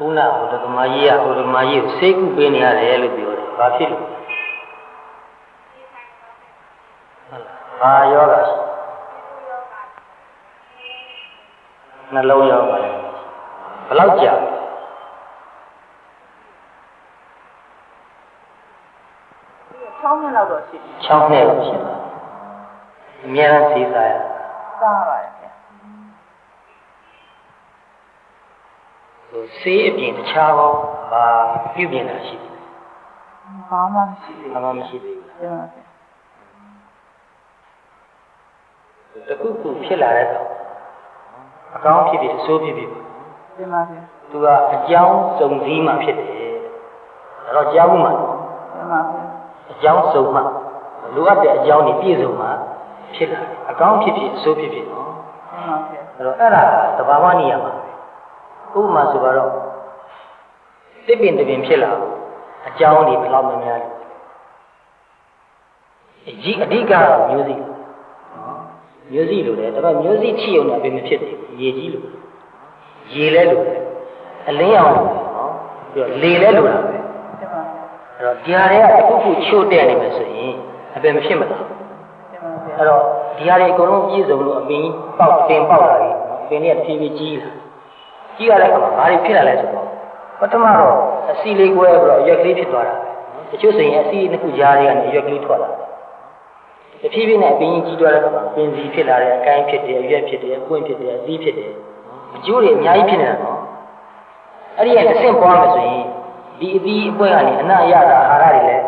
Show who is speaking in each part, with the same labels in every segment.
Speaker 1: Una udah kemayi, seku beni ada ya lebih orang, kafir. Yoga, nalau yoga, kalau jauh. Cháu nghe đâu chứ? Nghe là gì vậy?
Speaker 2: Sao vậy?
Speaker 1: Sĩ biển的cháu và biểu biển là gì?
Speaker 2: Mama
Speaker 1: မရှိသေးဘူး တခုခုဖြစ်လာတဲ့အခါအကောင်းဖြစ်ဖြစ်အဆိုးဖြစ်ဖြစ်
Speaker 2: တင်ပါဗျာ
Speaker 1: သူကအကြောင်းစုံစည်းမှဖြစ်တယ်ဒါတော့ကြားဘူးမှာ
Speaker 2: တင်ပါဗျာ
Speaker 1: အကြောင်းစုံမှလိုအပ်တဲ့အကြောင်းတွေပြည့်စုံမှဖြစ်လာတယ်အကောင်းဖြစ်ဖြစ်အဆိုးဖြစ်ဖြစ်နော်
Speaker 2: တင်ပါဗျာ
Speaker 1: အဲ့တော့အဲ့ဒါသဘာဝနေရာမှာဥပမာဆိုတော့တစ်ပင်တစ်ပင်ဖြစ်လာအကြောင်းတွေဘယ်လောက်များများလဲအဓိကတော့မျိုးစိမျိုးစိလိုတယ်ဒါပေမဲ့မျိုးစိချစ်ုံနဲ့ပြင်မဖြစ်သေးဘူးရေကြီးလိုရေလဲလိုတယ်အလင်းအောင်လိုတယ်နော်ပြီးတော့လေလဲလိုတာပဲ
Speaker 2: တင်ပါဗျာ
Speaker 1: အဲ့တော့ဒီဟာတွေကတစ်ခုခုချို့တဲ့နေမယ်ဆိုရင်အပင်မဖြစ်မလား
Speaker 2: တင်ပါဗျာ
Speaker 1: အဲ့တော့ဒီဟာတွေအကုန်လုံးပြည့်စုံလို့အပင်ပေါက်တင်ပေါက်လာပြီအပင်တွေကတဖြည်းဖြည်းကြီးလာကြီးရတဲ့အခါမှာဘာတွေဖြစ်လာလဲဆိုတော့ပထမတော့အစီလေးကွဲပြီးတော့ရွက်ကလေးဖြစ်သွားတာပဲတချို့ဆိုရင်အစီနှစ်ခုကြားတွေကနေရွက်ကလေးထွက်လာတဖြည်းဖြည်းနဲ့အပင်ကြီးသွားတဲ့အခါမှာပင်စီဖြစ်လာတယ်အကိုင်းဖြစ်တယ်အရွက်ဖြစ်တယ်အပွင့်ဖြစ်တယ်အသီးဖြစ်တယ်အကျိုးတွေအများကြီးဖြစ်နေတာနော်အဲ့ဒီရဲ့အဆင့်ပွားမယ်ဆိုရင်ဒီအသီးအပွင့်ကနေအနရတာအာဟာရတွေလည်း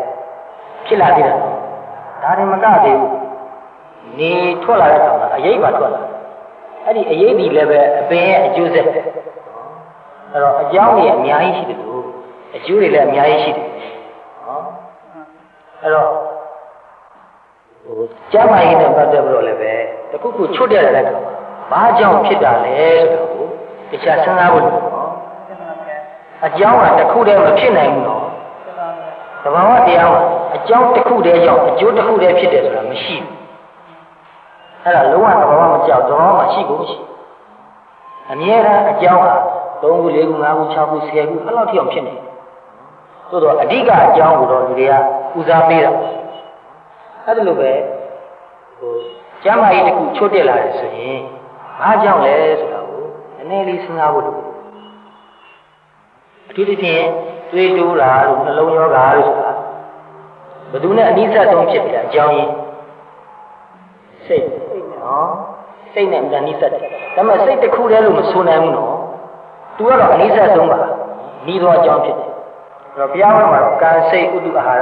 Speaker 1: ဖြစ်လာသေးတယ်ဒါတွေမကသေးဘူးနေထွက်လာတဲ့အခါမှာအရိပ်ပါထွက်လာအဲ့ဒီအရိပ်ဒီလည်းပဲအပင်ရဲ့အကျိုးဆက်ပဲအဲ့တော့အကြောင်းတွေအများကြီးရှိတယ်လို့အကျိုးတွေလည်းအများကြီးရှိတယ်နော်အဲ့တော့ကျမ်းမာရေးနဲ့ပတ်သက်ပြီးတော့လည်းပဲတခုခုချွတ်တဲ့တဲ့အခါဘာကြောင့်ဖြစ်တာလဲဆိုတော့တရားစဉ်းစားဖို့နော်
Speaker 2: တင်ပါဗျာ
Speaker 1: အကြောင်းကတစ်ခုတည်းမဖြစ်နိုင်ဘူးနော်
Speaker 2: တင်ပါဗျာ
Speaker 1: သဘာဝတရားမှာအကြောင်းတစ်ခုတည်းကြောင့်အကျိုးတစ်ခုတည်းဖြစ်တယ်ဆိုတာမရှိဘူးအဲ့ဒါလုံးဝသဘာဝမကြောက်သဘာဝမှာရှိကုန်မရှိအမြဲတမ်းအကြောင်းဟာ3ခု4ခု5ခု6ခု10ခုအဲ့လောက်ထိအောင်ဖြစ်နေသို့တော့အဓိကအကြောင်းကိုတော့လူတွေကဦးစားပေးတာအဲ့ဒါလိုပဲကျမ်းမာရေးတစ်ခုချို့တက်လာတယ်ဆိုရင်ဘာကြောင့်လဲဆိုတာကိုနည်းနည်းလေးစဉ်းစားဖို့လိုအထူးသဖြင့်တွေးတိုးတာတို့နှလုံးရောဂါတို့ဆိုတာဘယ်သူနဲ့အနိစ္စဆုံးဖြစ်တဲ့အကြောင်းရင်းစိတ်နော်စိတ်နဲ့အနိစ္စတယ်ဒါပေမဲ့စိတ်တစ်ခုတည်းလို့မဆိုနိုင်ဘူးနော်သူကတော့အနိစ္စဆုံးပါဤသောအကြောင်းဖြစ်တယ်အဲ့တော့ဘုရားဟောမှာတော့ကာစိတ်ဥဒုအာဟာရ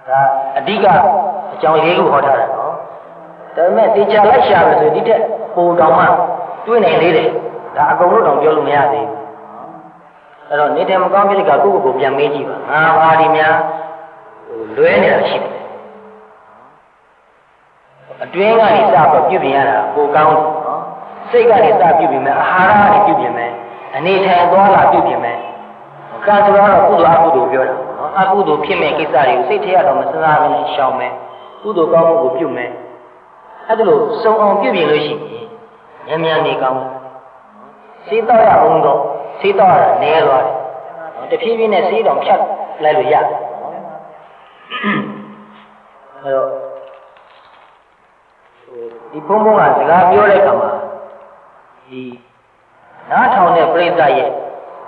Speaker 1: ဒါအဓိကအကြောင်း၄ခုဟောထားတာနော်ဒါပေမဲ့တေချာလိုက်ရှာမယ်ဆိုဒီတက်ပိုတောင်မှတွေးနိုင်သေးတယ်ဒါအကုန်လုံးတောင်ပြောလို့မရသေးဘူးအဲ့တော့နေတယ်မကောင်းဖြစ်တဲ့ကကိုယ့်ကိုယ်ပြန်မေးကြည့်ပါငါဘာဒီများလွဲနေတာရှိတယ်အတွင်းကနေစပြီးပြုပြင်ရတာပိုကောင်းတယ်နော်စိတ်ကနေစပြုပြင်မယ်အာဟာရကနေပြုပြင်မယ်အနေထိုင်သွားလာပြုပြင်မယ်ကံဆိုတော့ကုသိုလ်အကုသိုလ်ပြောတာနော်အကုသိုလ်ဖြစ်မဲ့ကိစ္စတွေကိုစိတ်ထဲကတော့မစစားဘဲနဲ့ရှောင်မယ်ကုသိုလ်ကောင်းမှုကိုပြုမယ်အဲ့ဒါလို့စုံအောင်ပြုပြင်လို့ရှိရင်ဉာဏ်ဉာဏ်နေကောင်းတယ်စေးတော့ရအောင်တော့စေးတော့ရတာနည်းသွားတယ်တဖြည်းဖြည်းနဲ့စေးတောင်ဖြတ်လိုက်လို့ရတယ်အဲ့တော့ဒီဘုံဘုံကစကားပြောတဲ့အခါမှာဒီနားထောင်တဲ့ပြိဿရဲ့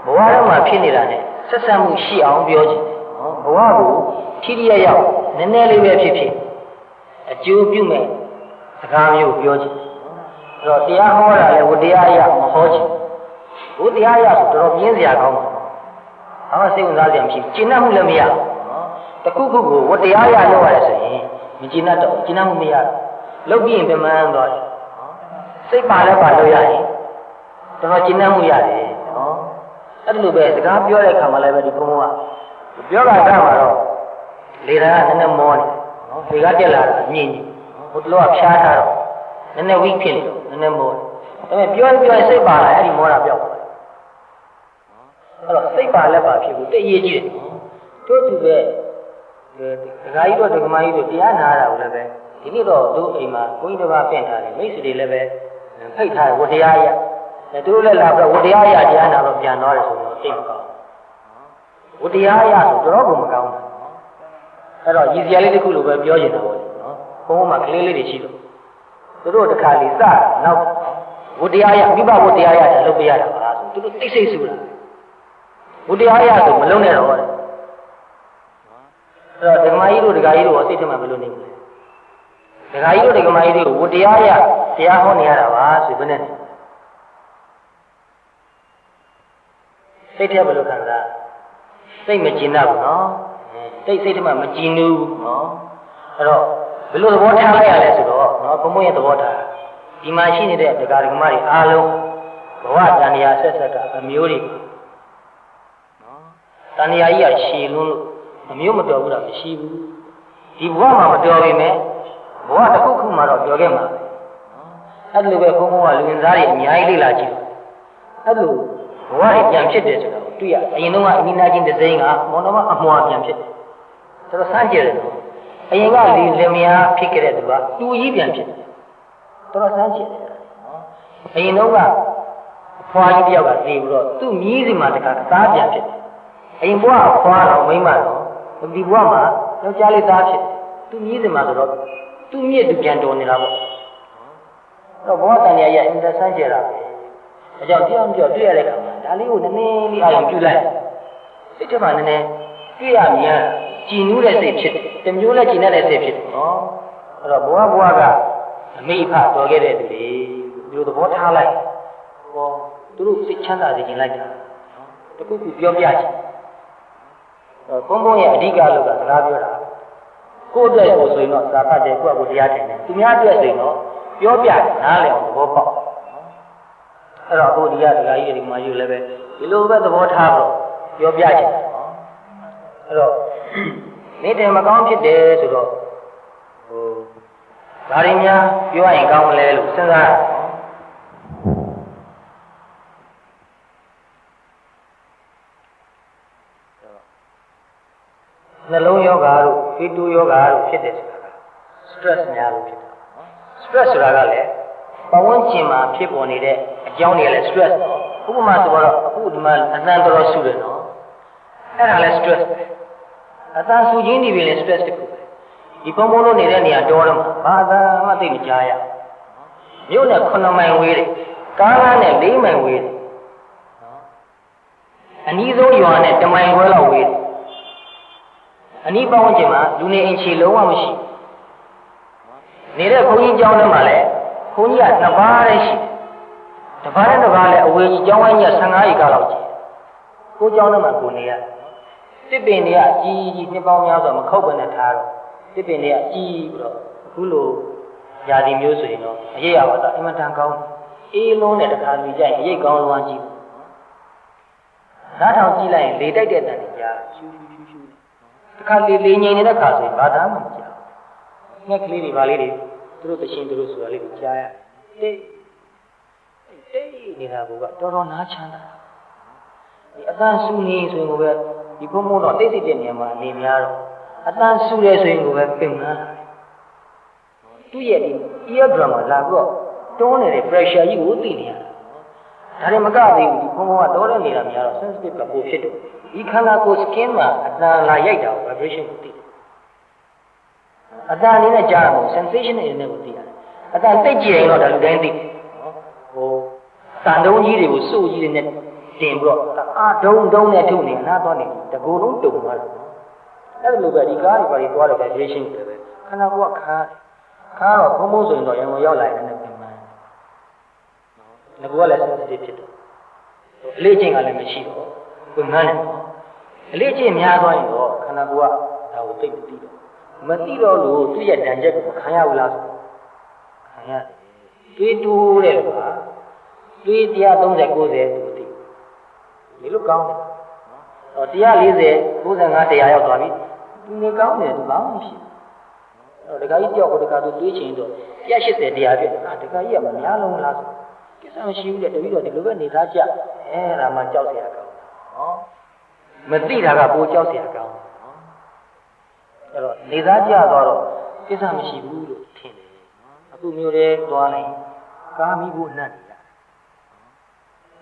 Speaker 1: ဘဝထဲမှာဖြစ်နေတာနဲ့ဆက်ဆက်မှုရှိအောင်ပြောခြင်းနော်ဘဝကိုထိထိရောက်နည်းနည်းလေးပဲဖြစ်ဖြစ်အကျိုးပြုမဲ့စကားမျိုးပြောခြင်းအဲ့တော့တရားဟောတာလည်းဝတရားအရမဟောခြင်းဝတရားအရဆိုတော်တော်ပြင်းစရာကောင်းတယ်ဘာမှစိတ်ဝင်စားစရာမရှိကျင့်တတ်မှုလည်းမရဘူးနော်တခုခုကိုဝတရားအရလုပ်ရတယ်ဆိုရင်မကျင့်တတ်တော့ကျင့်တတ်မှုမရဘူးလုပ်ပြီးရင်ပြမန်းသွားတယ်စိတ်ပါလည်းပါလို့ရရင်တော်တော်ကျင့်တတ်မှုရတယ်နော်အဲ့လိုပဲစကားပြောတဲ့အခါမှာလည်းပဲဒီဘုံကပြောတာကမှတော့လေတာကနည်းနည်းမောနေနော်ဒီကတက်လာတာညင်ညင်ဟိုတလောကဖြားထားတော့နည်းနည်းဝိဖြစ်နေတော့နည်းနည်းမောတယ်ဒါပေမဲ့ပြောစိတ်ပါလာအဲ့ဒီမောတာပြောက်သွားအဲ့တော့စိတ်ပါလည်းပါဖြစ်ဘူးတည့်ရေးကြည့်တယ်တို့သူပဲဒကာကြီးတို့ဒကမကြီးတို့တရားနာတာကိုလည်းပဲ ဒီနေ့တော့တို့အိမ်မှာဘုန်းကြီးတစ်ပါးပြင်ထားတယ်မိတ်ဆွေတွေလည်းပဲဖိတ်ထားဝတရားရသူတို့လည်းလာပြီးဝတရားရတရားနာတော့ပြန်သွားတယ်ဆိုတော့သိမကောင်းဝတရားရဆိုတော့ကိုမကောင်းဘူးအဲ့တော့ရည်စရာလေးတစ်ခုလိုပဲပြောနေတာပေါ့နော်ဘုန်းဘုံမှာကလေးလေးတွေရှိတော့သူတို့တစ်ခါလေးစနောက်ဝတရားရမိဘဝတရားရတယ်လုပ်ပြရတာပါဆိုသူတို့တိတ်ဆိတ်ဆူလာဝတရားရဆိုမလုံးနဲ့တော့တဲ့အဲ့တော့ဒကမာကြီးတို့ဒကာကြီးတို့စိတ်ထဲမှာဘယ်လိုနေလဲဒကာကြီးတို့ဒကမာကြီးတို့ဝတရားရတရားဟောနေရတာပါဆိုဘယ်နဲ့စိတ်ထဲဘယ်လိုခံစားစိတ်မကျင်တော့ဘူးနော်စိတ်ထဲမှာမကျင်ဘူးနော်အဲ့တော့ဘယ်လိုသဘောထားလိုက်ရလဲဆိုတော့နော်ဘုံဘုံရဲ့သဘောထားဒီမှာရှိနေတဲ့ဒကာဒကမတွေအားလုံးဘဝတဏှာဆက်ဆက်ကအမျိုးတွေနော်တဏှာကြီးကရှည်လွန်းလို့အမျိုးမတော်ဘူးလားမရှိဘူးဒီဘဝမှာမတော်ပေမဲ့ဘဝတစ်ခုခုမှတော့ပြောခဲ့မှာပဲအဲ့လိုပဲဘုံဘုံကလူဝင်စားတွေအများကြီးလေ့လာကြည့်အဲ့လိုဘဝတွေပြန်ဖြစ်တယ်ဆိုတော့တွေ့ရအရင်တော့အနိနာချင်းတစ်စိမ်းကမောင်တော်ကအမွာပြန်ဖြစ်တယ်ဆိုတော့စမ်းကြည့်တယ်နော်အရင်ကလေလင်မယားဖြစ်ခဲ့တဲ့သူကတူကြီးပြန်ဖြစ်တယ်တော်စမ်းကြည့်တယ်နော်အရင်တော့ကအဖွားကြီးတယောက်ကသိပြီးတော့သူ့မြည်စီမှာတခါသားပြန်ဖြစ်တယ်အရင်ဘဝအဖွားတော့မိန်းမတော့ဒီဘဝမှာယောက်ျားလေးသားဖြစ်သူ့မြည်စီမှာဆိုတော့သူ့မြစ်သူပြန်တော်နေတာပေါ့အဲ့တော့ဘဝတန်ရရဲ့အင်တာဆန်းကြတာပဲအကြောင်းပြောင်းပြောတွေ့ရတဲ့ခါမှာဒါလေးကိုနည်းနည်းလေးအာရုံပြုလိုက်စိတ်ထဲမှာနည်းနည်းတွေ့ရမြန်ကြည်နူးတဲ့စိတ်ဖြစ်တယ်တမျိုးနဲ့ကြည်နေတဲ့စိတ်ဖြစ်တယ်နော်အဲ့တော့ဘဝကအမိအဖတော်ခဲ့တဲ့သူတွေဒီလိုသဘောထားလိုက်ဟောသူတို့စိတ်ချမ်းသာစေခြင်းလိုက်တာနော်တခုခုပြောပြချင်ဘုံဘုံရဲ့အဓိကလို့ကစကားပြောတာကိုယ့်အတွက်ကိုဆိုရင်တော့သာဖတ်တယ်ကိုယ့်အကိုတရားထင်တယ်သူများအတွက်ဆိုရင်တော့ပြောပြနားလည်အောင်သဘောပေါက်အဲ့တော့အခုဒီကဒကာကြီးတွေဒီမှာယူလည်းပဲဒီလိုပဲသဘောထားတော့ပြောပြချင်တယ်နော်အဲ့တော့နေတယ်မကောင်းဖြစ်တယ်ဆိုတော့ဒါရင်းများပြောရင်ကောင်းမလဲလို့စဉ်းစားနှလုံးယောဂါတို့ဖိတူယောဂါတို့ဖြစ်တယ်ဆိုတာက stress များလို့ဖြစ်တာနော် stress ဆိုတာကလည်းပဝန်းကျင်မှာဖြစ်ပေါ်နေတဲ့အကြောင်းတွေလည်း stress ဥပမာဆိုတော့အခုဒီမှာအနှံတော်ဆူတယ်နော်အဲ့ဒါလည်း stress အသာဆူခြင်းတွေလည်း stress တစ်ခုပဲဒီဘုံဘုံလို့နေတဲ့နေရာတော်တော့ဘာသာမှသိမကြားရမြို့နဲ့9မိုင်ဝေးတယ်ကားကားနဲ့4မိုင်ဝေးတယ်အနည်းဆုံးရွာနဲ့1မိုင်ခွဲလောက်ဝေးတယ်အနည်းပတ်ဝန်းကျင်မှာလူနေအိမ်ခြေလုံးဝမရှိနေတဲ့ဘုန်းကြီးကျောင်းထဲမှာလည်းဘုန်းကြီးက2ပါးတည်းရှိတယ်တစ်ပါးနဲ့တစ်ပါးလည်းအဝေးကြီးကျောင်းဝိုင်းကြီး15ဧကလောက်ကြီးကိုကျောင်းထဲမှာကိုနေရတစ်ပင်တွေကကြီးကြီးနှစ်ပေါင်းများစွာမခုတ်ဘဲနဲ့ထားတော့တစ်ပင်တွေကကြီးပြီးတော့အခုလိုຢာဒီမျိုးဆိုရင်တော့အရေးရပါတော့အင်မတန်ကောင်းအေးလုံးနဲ့တခါလူကြိုက်အရေးကောင်းလွမ်းကြည့်နားထောင်ကြည့်လိုက်ရင်လေတိုက်တဲ့တန်တွေကြားရှူရှူရှူတခါလေငြိမ်နေတဲ့ခါဆိုရင်ဘာသာမှမကြားငှက်ကလေးတွေဗာလေးတွေသူတို့တရှင်သူတို့ဆိုတာလေးကိုကြားရတိတ်နေတာကတော်တော်နားချမ်းသာဒီအတန်ဆူနေဆိုရင်ကိုပဲဒီဘုံဘုံတော့တိတ်တိတ်တဲ့နေရာမှာနေများတော့အတန်ဆူရဲဆိုရင်ကိုပဲပင်မသူ့ရဲ့ဒီ eardrum မှာလာပြီးတော့တွန်းနေတဲ့ pressure ကြီးကိုသိနေရတာဒါတွေမကသေးဘူးဒီဘုံဘုံကတော်တဲ့နေတာများတော့ sensitive ကပိုဖြစ်တယ်ဒီခန္ဓာကိုယ် skin မှာအတန်လာရိုက်တာကို vibration ကိုသိတယ်အတန်အနေနဲ့ကြားတာကို sensation အနေနဲ့ကိုသိရတယ်အတန်တိတ်ကြည့်ရင်တော့ဒါလူတိုင်းသိတယ်ဟိုတန်တုံးကြီးတွေကိုစုကြီးတွေနဲ့တင်ပြီးတော့အာဒုံနဲ့ထုတ်နေနားသွားနေတကူလုံးတုံသွားတယ်အဲ့လိုပဲဒီကားတွေပါသွားတဲ့ vibration တွေပဲခန္ဓာကိုယ်ကခါတော့ဘုံဘုံဆိုရင်တော့ရံကိုရောက်လာရင်လည်းပြင်မှန်းငါကလည်း sensitive ဖြစ်တယ်အလေးချင်းကလည်းမရှိတော့ပြင်မှန်းတယ်အလေးချင်းများသွားရင်တော့ခန္ဓာကိုယ်ကဒါကိုသိမသိတော့လို့သူ့ရဲ့တန်ချက်ကိုခံရဘူးလားဆိုခံရတယ်တွေးတိုးတဲ့ကွာတွေး130 90သူသိဒီလိုကောင်းတယ်နော်140 95 100ရောက်သွားပြီသူနေကောင်းတယ်သူကောင်းမှဖြစ်အဲ့တော့ဒကာကြီးတယောက်ကိုဒကာတို့တွေးချင်တော့180 100ဖြစ်တယ်ဒကာကြီးကမများလုံးလားဆိုကိစ္စမရှိဘူးလေတပည့်တော်ဒီလိုပဲနေသားကြအဲ့ဒါမှကြောက်เสียကောင်းနော်မသိတာကပိုကြောက်เสียကောင်းအဲ့တော့နေသားကြသွားတော့ကိစ္စမရှိဘူးလို့ထ သူ့မျိုးတွေသွားနေကားမိဖို့နှက်နေတာ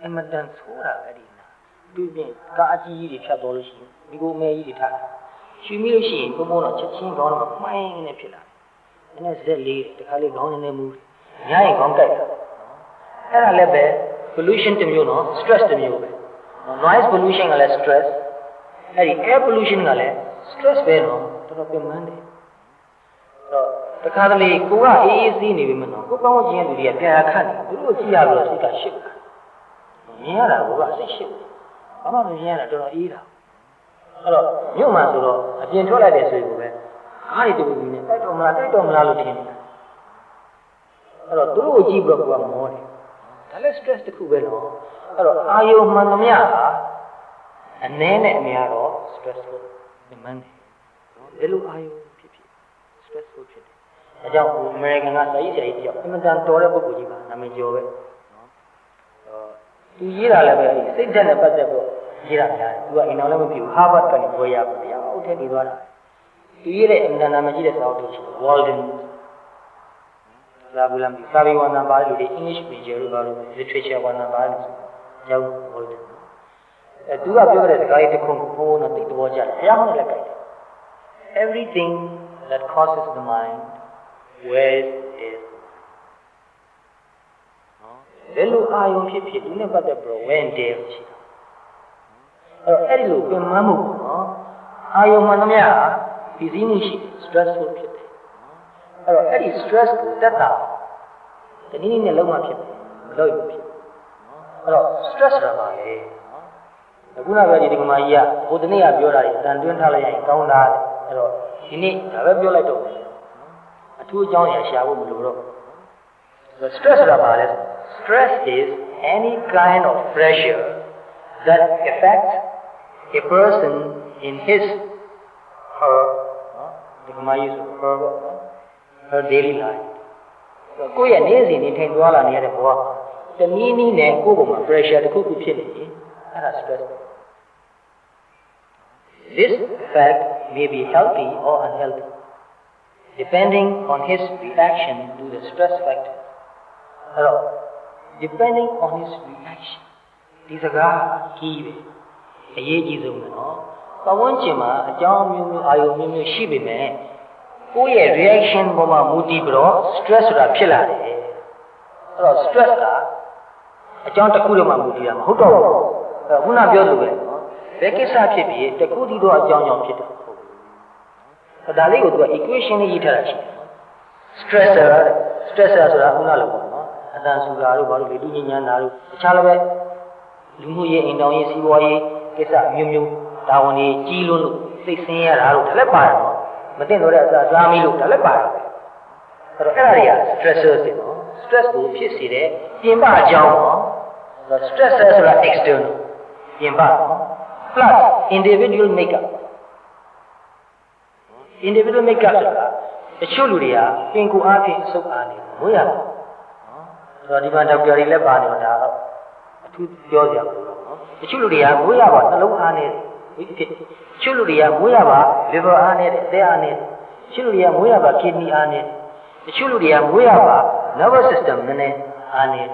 Speaker 1: အမတန်ဆိုးတာအဲ့ဒီနာသူပြင်ကားအကြီးကြီးတွေဖြတ်သွားလို့ရှိရင်ဒီကိုမဲကြီးတွေထားရွှေမိလို့ရှိရင်ဘုံဘုံတော့ချက်ချင်းခေါင်းတော့မှိုင်းနေဖြစ်လာတယ်အဲ့နဲ့ဇက်လေးတခါလေးခေါင်းနေနေမူညရင်ခေါင်းကြိုက်တာအဲ့ဒါလည်းပဲ pollution တစ်မျိုးနော် stress တစ်မျိုးပဲ noise pollution ကလည်း stress အဲ့ဒီ air pollution ကလည်း stress ပဲနော်တော်တော်ပြန်မှန်းတယ်တော့တခါတလေကိုကအေးအေးစီးနေပြီမနော်ကိုကောင်းချင်းလူတွေကပြန်ခတ်နေသူတို့ကြည့်ရလို့စိတ်ကရှစ်မြင်ရတာကစိတ်ရှစ်ဘာမှမမြင်ရတာတော်တော်အေးတာအဲ့တော့မြို့မှာဆိုတော့အပြင်ထွက်လိုက်တယ်ဆိုရင်ကိုပဲကားတွေတူတူနဲ့တိုက်တော်မလားလို့ထင်နေတာအဲ့တော့သူတို့ကိုကြည့်ပြီးတော့ကိုကမောတယ်ဒါလည်း stress တစ်ခုပဲနော်အဲ့တော့အာယုံမှန်သမျှကအနည်းနဲ့အများတော့ stressful မှန်တယ်နော်ဘယ်လိုအာယုံဖြစ် stressful ဖြစ်တယ်ဒါကြောင့်အမေရိကန်ကစာရေးဆရာကြီးတယောက်အင်မတန်တော်တဲ့ပုဂ္ဂိုလ်ကြီးပါနာမည်ကျော်ပဲနော်သူရေးတာလည်းပဲစိတ်ဓာတ်နဲ့ပတ်သက်ပြီးရေးတာများတယ်သူကအိမ်တော်လည်းမဖြစ်ဘူး Harvard ကနေဘွဲရပါဗျာအုတ်ထဲနေသွားတာသူရေးတဲ့အင်တာနာမည်ကြီးတဲ့စာအုပ်တွေရှိတယ် Walden လာဘူးလားစာပေဝန်ထမ်းပါတယ်လူတွေ English major လို့ပါလို့ literature ဝန်ထမ်းပါတယ်လို့ကျောင်း Walden သူကပြောတဲ့စကားလေးတစ်ခုကိုတော့သိတော်ကြတယ်ဘုရားဟောလည်းကြိုက်တယ် everything that crosses the mind where is ဘယ်လိုအာယုံဖြစ်သူနဲ့ပတ်သက်ပြီး when there ရှိတာအဲ့ဒီလိုပြန်မှန်းမှုနော်အာယုံမှန်သမျှဒီစည်းမှုရှိ stressful ဖြစ်တယ်အဲ့ဒီ stress ကိုတက်တာတနည်းနည်းနဲ့လုံးဝဖြစ်တယ်မလို့ရဖြစ်အဲ့တော့ stress ဆိုတာပါလေအခုနကဒီကမာကြီးကဟိုတနေ့ကပြောတာတွေအတန်တွင်းထားလိုက်ရင်ကောင်းတာအဲ့တော့ဒီနေ့ဒါပဲပြောလိုက်တော့အထူးအကြောင်းအရာရှာဖို့မလိုတော့ stress ဆိုတာပါလေ stress is any kind of pressure that affects a person in his her ဒီကမာကြီးဆို her daily life ကိုယ့်ရဲ့နေ့စဉ်နေထိုင်သွားလာနေရတဲ့ဘဝတနည်းနည်းနဲ့ကိုယ့်ဘုံမှာ pressure တစ်ခုခုဖြစ်နေရင်အဲ့ဒါ stress This effect may be healthy or unhealthy depending on his reaction to the stress factor. Depending on his reaction. ဒီစကားကြီးပဲအရေးကြီးဆုံးပဲနော်။ပတ်ဝန်းကျင်မှာအကြောင်းမျိုးမျိုးအာရုံမျိုးမျိုးရှိပေမဲ့ကိုယ့်ရဲ့ reaction ပေါ်မှာမူတည်ပြီးတော့ stress ဆိုတာဖြစ်လာတယ်။အဲ့တော့ stress ကအကြောင်းတစ်ခုတည်းမှမူတည်တာမဟုတ်တော့ဘူး။ခုနပြောသလိုပဲနော်။ဘယ်ကိစ္စဖြစ်ဖြစ်တစ်ခုတည်းတော့အကြောင်းကြောင့်ဖြစ်တယ်ဟုတ်ဘူး။ဒါလေးကိုသူက equation လေးရေးထားတာရှိတယ်။ stressor ဆိုတာခုနလိုပေါ့နော်။အတန်ဆူတာတို့ဘာလို့လေလူညဉ့်ညမ်းတာတို့တခြားလည်းပဲလူမှုရေးအိမ်တော်ရေးစီးပွားရေးကိစ္စမျိုးမျိုးတာဝန်တွေကြီးလွန်းလို့စိတ်ဆင်းရတာတို့ဒါလည်းပါတယ်နော်မသိတော့တဲ့အစားစားမိလို့ဒါလည်းပါတယ်အဲ့တော့အဲ့ဒါတွေက stressor တွေနော် stress ကိုဖြစ်စေတဲ့ပြင်ပအကြောင်းနော် stressor ဆိုတာ external ပြင်ပနော် plus individual makeup ဆိုတာတချို့လူတွေကပင်ကိုယ်အားဖြင့်အဆုတ်အားနေဝေးရတာနော်ဆိုတော့ဒီမှာဒေါက်တာတွေလည်းပါနေတော့ဒါတော့အထူးပြောကြရအောင်နော်တချို့လူတွေကဝေးရပါနှလုံးအားနေတယ်ဒီဖြစ်တချို့လူတွေကဝေးရပါ liver အားနေတယ်အသက်အားနေတယ်တချို့လူတွေကဝေးရပါ kidney အားနေတယ်တချို့လူတွေကဝေးရပါ nervous system နည်းနည်းအားနေတယ်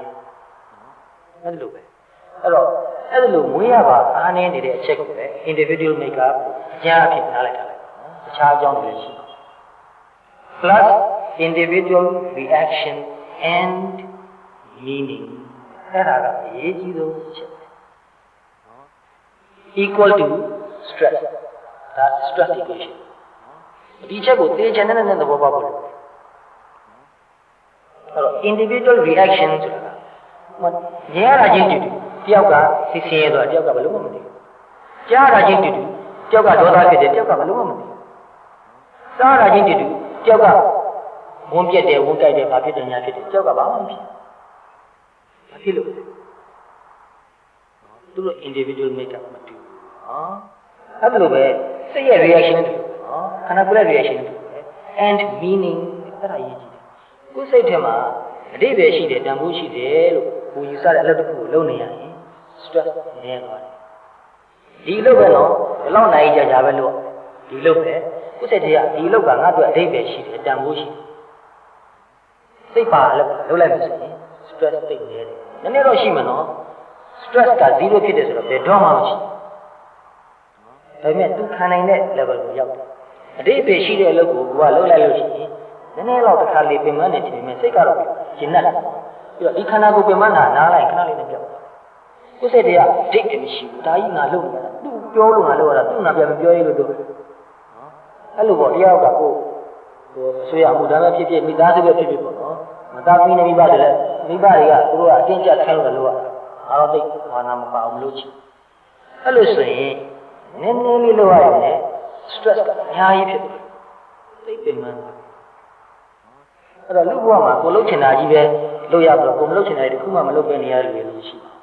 Speaker 1: အဲ့လိုပဲအဲ့တော့အဲ့လိုဝေးရပါအားနေနေတဲ့အချက်ကိုပဲ individual makeup အကျဉ်းအဖြစ်နားလိုက်တာလေတခြားအကြောင်းတွေရှိplus individual reaction and meaning အဲ့ဒါကအရေးကြီးဆုံးချက်နော် equal to stress ဒါ stress equation ဒီချက်ကိုသိချင်တဲ့သဘောပေါက်ဖို့လိုတယ်အဲ့တော့ individual reaction ဆိုတာကညရတာချင်းတူတူတယောက်ကသိစင်းရဲဆိုတာတယောက်ကဘယ်လိုမှမသိဘူးကြားတာချင်းတူတူတယောက်ကဒေါသဖြစ်တယ်တယောက်ကဘယ်လိုမှမသိဘူးစားတာချင်းတူတူတယောက်ကဝန်းပြက်တယ်ဝန်းကြိုက်တယ်ဘာဖြစ်တယ်ညာဖြစ်တယ်တယောက်ကဘာမှမဖြစ်ဘာဖြစ်လို့သူတို့ individual makeup မတူဘူးအဲ့လိုပဲစိတ်ရဲ့ reaction တူခန္ဓာကိုယ်ရဲ့ reaction တူ and meaning အဲ့ဒါရေးကြည့်တယ်ကိုယ်စိတ်ထဲမှာအတိတ်ပဲရှိတယ်တန်ဖိုးရှိတယ်လို့ကိုယူဆတဲ့အလုပ်တစ်ခုကိုလုပ်နေရရင် stress နေရသွားတယ်ဒီအလုပ်ပဲနော်ဘယ်လောက်နိုင်ကြပဲလို့ဒီအလုပ်ပဲကိုယ်စိတ်ထဲကဒီအလုပ်ကငါ့အတွက်အတိတ်ပဲရှိတယ်တန်ဖိုးရှိတယ် စိတ်ပါလောက်လိုက်လို့ဆိုရင် stress သိနေတယ်နည်းနည်းတော့ရှိမှာနော် stress က0ဖြစ်တယ်ဆိုတော့ဘယ်တော့မှမရှိဒါပေမဲ့သူခံနိုင်တဲ့ level ကိုရောက်တယ်အတိတ်ပဲရှိတဲ့အလုပ်ကိုကိုကလုပ်လိုက်လို့ရှိရင်နည်းနည်းတော့တစ်ခါလေးပင်မနေတယ်မြင်စိတ်ကတော့ရှင်းတတ်တယ်ပြီးတော့ဒီခန္ဓာကိုယ်ပင်မနာနားလိုက်ခဏလေးနဲ့ပြောက်ကိုယ်စိတ်တွေကဒိတ်တယ်မရှိဘူးဒါကြီးငါလုပ်နေတာသူပြောလို့ငါလုပ်ရတာသူငါပြန်မပြောရလို့တို့အဲ့လိုပေါ့တရားကကိုဆွေရမှုဒါပဲဖြစ်ဖြစ်မိသားစုပဲဖြစ်ဖြစ်ပေါ့နော်မသားသမီးနဲ့မိဘတွေလည်းမိဘတွေကသူတို့ကအတင်းကျပ်ခိုင်းလို့လုပ်ရတာအားတော့သိဘာနာမပါအောင်လို့ချင်အဲ့လိုဆိုရင်နည်းနည်းလေးလုပ်ရရင် stress ကအများကြီးဖြစ်တယ်သိပင်မှန်းအဲ့တော့လူဘဝမှာကိုလှုပ်ချင်တာကြီးပဲလုပ်ရတော့ကိုမလှုပ်ချင်တာတွေတခုမှမလုပ်ပဲနေရတယ်လို့ရှိတယ်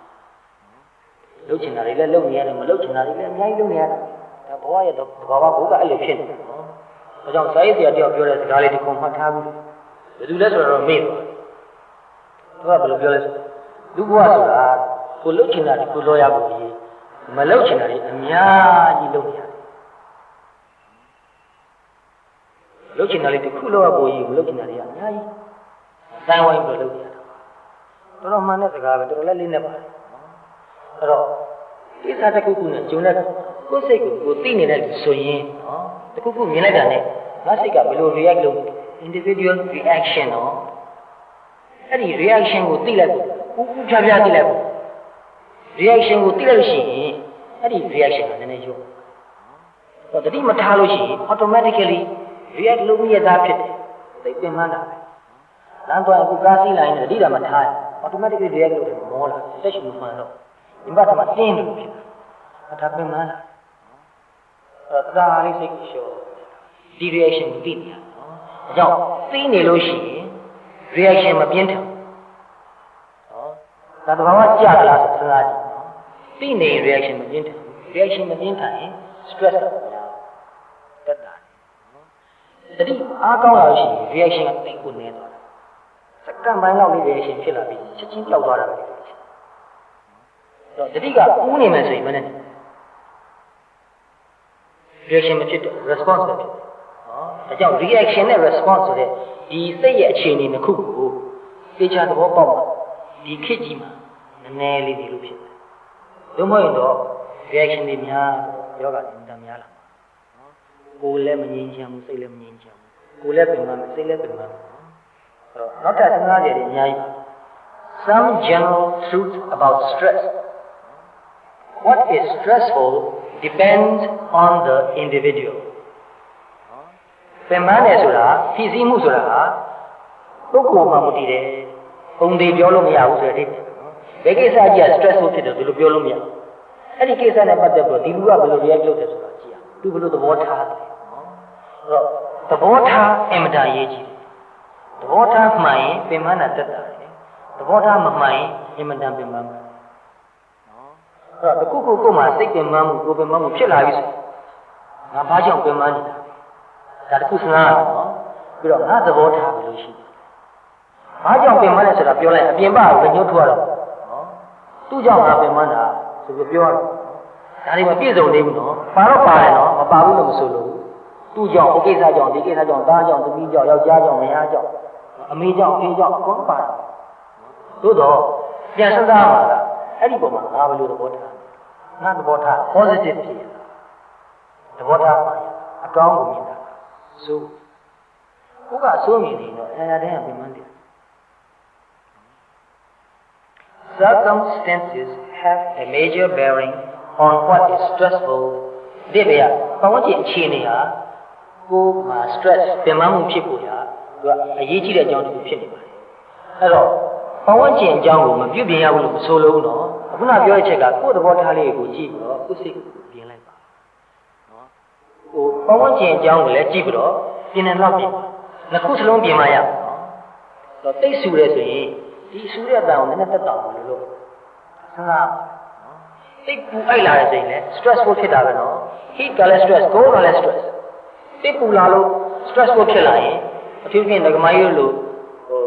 Speaker 1: လှုပ်ချင်တာတွေလည်းလုပ်နေရတယ်မလှုပ်ချင်တာတွေလည်းအများကြီးလုပ်နေရတယ်ဒါဘဝရဲ့သဘာဝဘုကအဲ့လိုဖြစ်နေတယ်နော်ဒါကြောင့်စာရေးဆရာတယောက်ပြောတဲ့စကားလေးတစ်ခုမှတ်ထားပြီးဘယ်သူလဲဆိုတော့မေ့သွားသူကဘယ်လိုပြောလဲဆိုလူဘဝဆိုတာကိုလှုပ်ချင်တာတခုလုပ်ရဖို့ကြီးမလှုပ်ချင်တာတွေအများကြီးလုပ်နေရတယ်လှုပ်ချင်တာလေးတခုလောက်ကိုကြီးမလှုပ်ချင်တာတွေကအများကြီးတိုင်းဝိုင်းပြီးလှုပ်ရတာတော်တော်မှန်တဲ့စကားပဲတော်တော်လည်းလေးနဲ့ပါတယ်အဲ့တော့ကိစ္စတစ်ခုခုနဲ့ဂျုံတဲ့ကိုယ်စိတ်ကိုသိနေတဲ့လူဆိုရင်နော်တစ်ခုခုမြင်လိုက်တာနဲ့ငါစိတ်ကဘယ်လို react လုပ် individual reaction နော်အဲ့ဒီ reaction ကိုသိလိုက်ဖို့ဥဖြားဖြားသိလိုက်ဖို့ reaction ကိုသိလိုက်လို့ရှိရင်အဲ့ဒီ reaction ကနည်းနည်းရောတော့တတိမထားလို့ရှိရင် automatically react လုပ်ရတာဖြစ်တယ်သိပင်မှန်းတာပဲလမ်းသွားအခုကားစီးလိုက်နေတတိတာမထားရင် automatically react လုပ်တယ်မောလာတက်ရှိမှန်းတော့ဒီဘက်မှာတင်းလို့ဖြစ်တာဒါပင်မှန်းလာအဲ့ဒါလေးစိတ်ကိုရှော့ဒီ reaction ကိုသိနေရနော်ဒါကြောင့်သိနေလို့ရှိရင် reaction မပြင်းထန်နော်ဒါသဘာဝကြတာလားဆိုစဉ်းစားကြည့်နော်သိနေ reaction မပြင်းထန် reaction မပြင်းထန်ရင် stress ကများတက်တာတတိအားကောင်းလာလို့ရှိရင် reaction ကတိတ်ကိုနေသွားတာစက္ကန့်ပိုင်းလောက်လေး reaction ဖြစ်လာပြီးချက်ချင်းပျောက်သွားတာပဲတော့တတိကဦးနေမယ်ဆိုရင်မနဲ့ reaction မဖြစ်တော့ response ပဲဖြစ်တယ်နော်ဒါကြောင့် reaction နဲ့ response ဆိုတဲ့ဒီစိတ်ရဲ့အခြေအနေတစ်ခုကိုသိချသဘောပေါက်မှာဒီခေတ်ကြီးမှာနည်းနည်းလေးဒီလိုဖြစ်တယ်တို့မဟုတ်ရင်တော့ reaction တွေများယောဂအင်တန်များလာကိုယ်လည်းမငြင်းချင်ဘူးစိတ်လည်းမငြင်းချင်ဘူးကိုယ်လည်းပင်မစိတ်လည်းပင်မအဲ့တော့နောက်ထပ်စဉ်းစားကြရတဲ့အများကြီး some general truths about stress what is stressful depends on the individual ပင်မနဲ့ဆိုတာဖြည့်ဆည်းမှုဆိုတာပုဂ္ဂိုလ်မှမတည်တယ်ပုံသေးပြောလို့မရဘူးဆိုတဲ့အဓိပ္ပာယ်ဘယ်ကိစ္စကြီးက stressful ဖြစ်တယ်ဒီလိုပြောလို့မရဘူးအဲ့ဒီကိစ္စနဲ့ပတ်သက်ပြီးဒီလူကဘယ်လို react လုပ်တယ်ဆိုတာကြည့်ရသူဘယ်လိုသဘောထားတယ်အဲ့တော့သဘောထားအင်မတန်ရေးကြည့်သဘောထားမှန်ရင်ပင်မနာတက်တာတယ်သဘောထားမမှန်ရင်အင်မတန်ပင်မမှာအဲ့တော့တခုခုကိုမှစိတ်ပင်မမှုကိုပင်မမှုဖြစ်လာပြီဆိုငါဘာကြောင့်ပင်မနေတာဒါတခုစဉ်းစားရအောင်နော်ပြီးတော့ငါသဘောထားဘယ်လိုရှိလဲဘာကြောင့်ပင်မလဲဆိုတာပြောလိုက်အပြင်ဘကိုညှို့ထွားတော့နော်သူ့ကြောင့်ငါပင်မတာဆိုပြီးပြောရတော့ဒါတွေမပြည့်စုံသေးဘူးနော်ပါတော့ပါတယ်နော်မပါဘူးလို့မဆိုလို့သူ့ကြောင့်ဒီကိစ္စကြောင့်ဒီကိစ္စကြောင့်သားကြောင့်သမီးကြောင့်ယောက်ျားကြောင့်မယားကြောင့်အမေကြောင့်အေးကြောင့်အကုန်ပါတယ်သို့တော့ပြန်စဉ်းစားပါလားအဲ့ဒီပုံမှာငါဘယ်လိုသဘောထားငါသဘောထား positive ဖြစ်ရသဘောထားပါအကောင်းကိုမြင်တာဆိုကိုကဆိုးမြင်နေတော့အဲ့ဒါတည်းကပြင်မှန်းတယ် Circumstances have a major bearing on what is stressful ဒီဘေးကပတ်ဝန်းကျင်အခြေအနေဟာကိုယ်မှာ stress ပြင်မှန်းမှုဖြစ်ပေါ်ရာသူကအရေးကြီးတဲ့အကြောင်းတစ်ခုဖြစ်နေပါတယ်အဲ့တော့ပတ်ဝန်းကျင်အကြောင်းကိုမပြုပြင်ရဘူးလို့မဆိုလို့နော်အခုနပြောတဲ့ချက်ကကိုယ်သဘောထားလေးကိုကြည့်ပြီးတော့ကိုယ်စိတ်ကိုပြင်လိုက်ပါနော်ဟိုပတ်ဝန်းကျင်အကြောင်းကိုလည်းကြည့်ပြီးတော့ပြင်နေတော့ပြင်နှစ်ခုစလုံးပြင်မှရအောင်နော်တော့တိတ်ဆူရဲဆိုရင်ဒီဆူတဲ့အတန်ကိုနည်းနည်းတက်တောင်လို့ဆန်းစားတိတ်ပူအိုက်လာတဲ့ဆိုရင်လည်း stressful ဖြစ်တာပဲနော် heat ကလည်း stress cold ကလည်း stress တိတ်ပူလာလို့ stressful ဖြစ်လာရင်အထူးဖြင့်ဒကမာကြီးလို့ဟို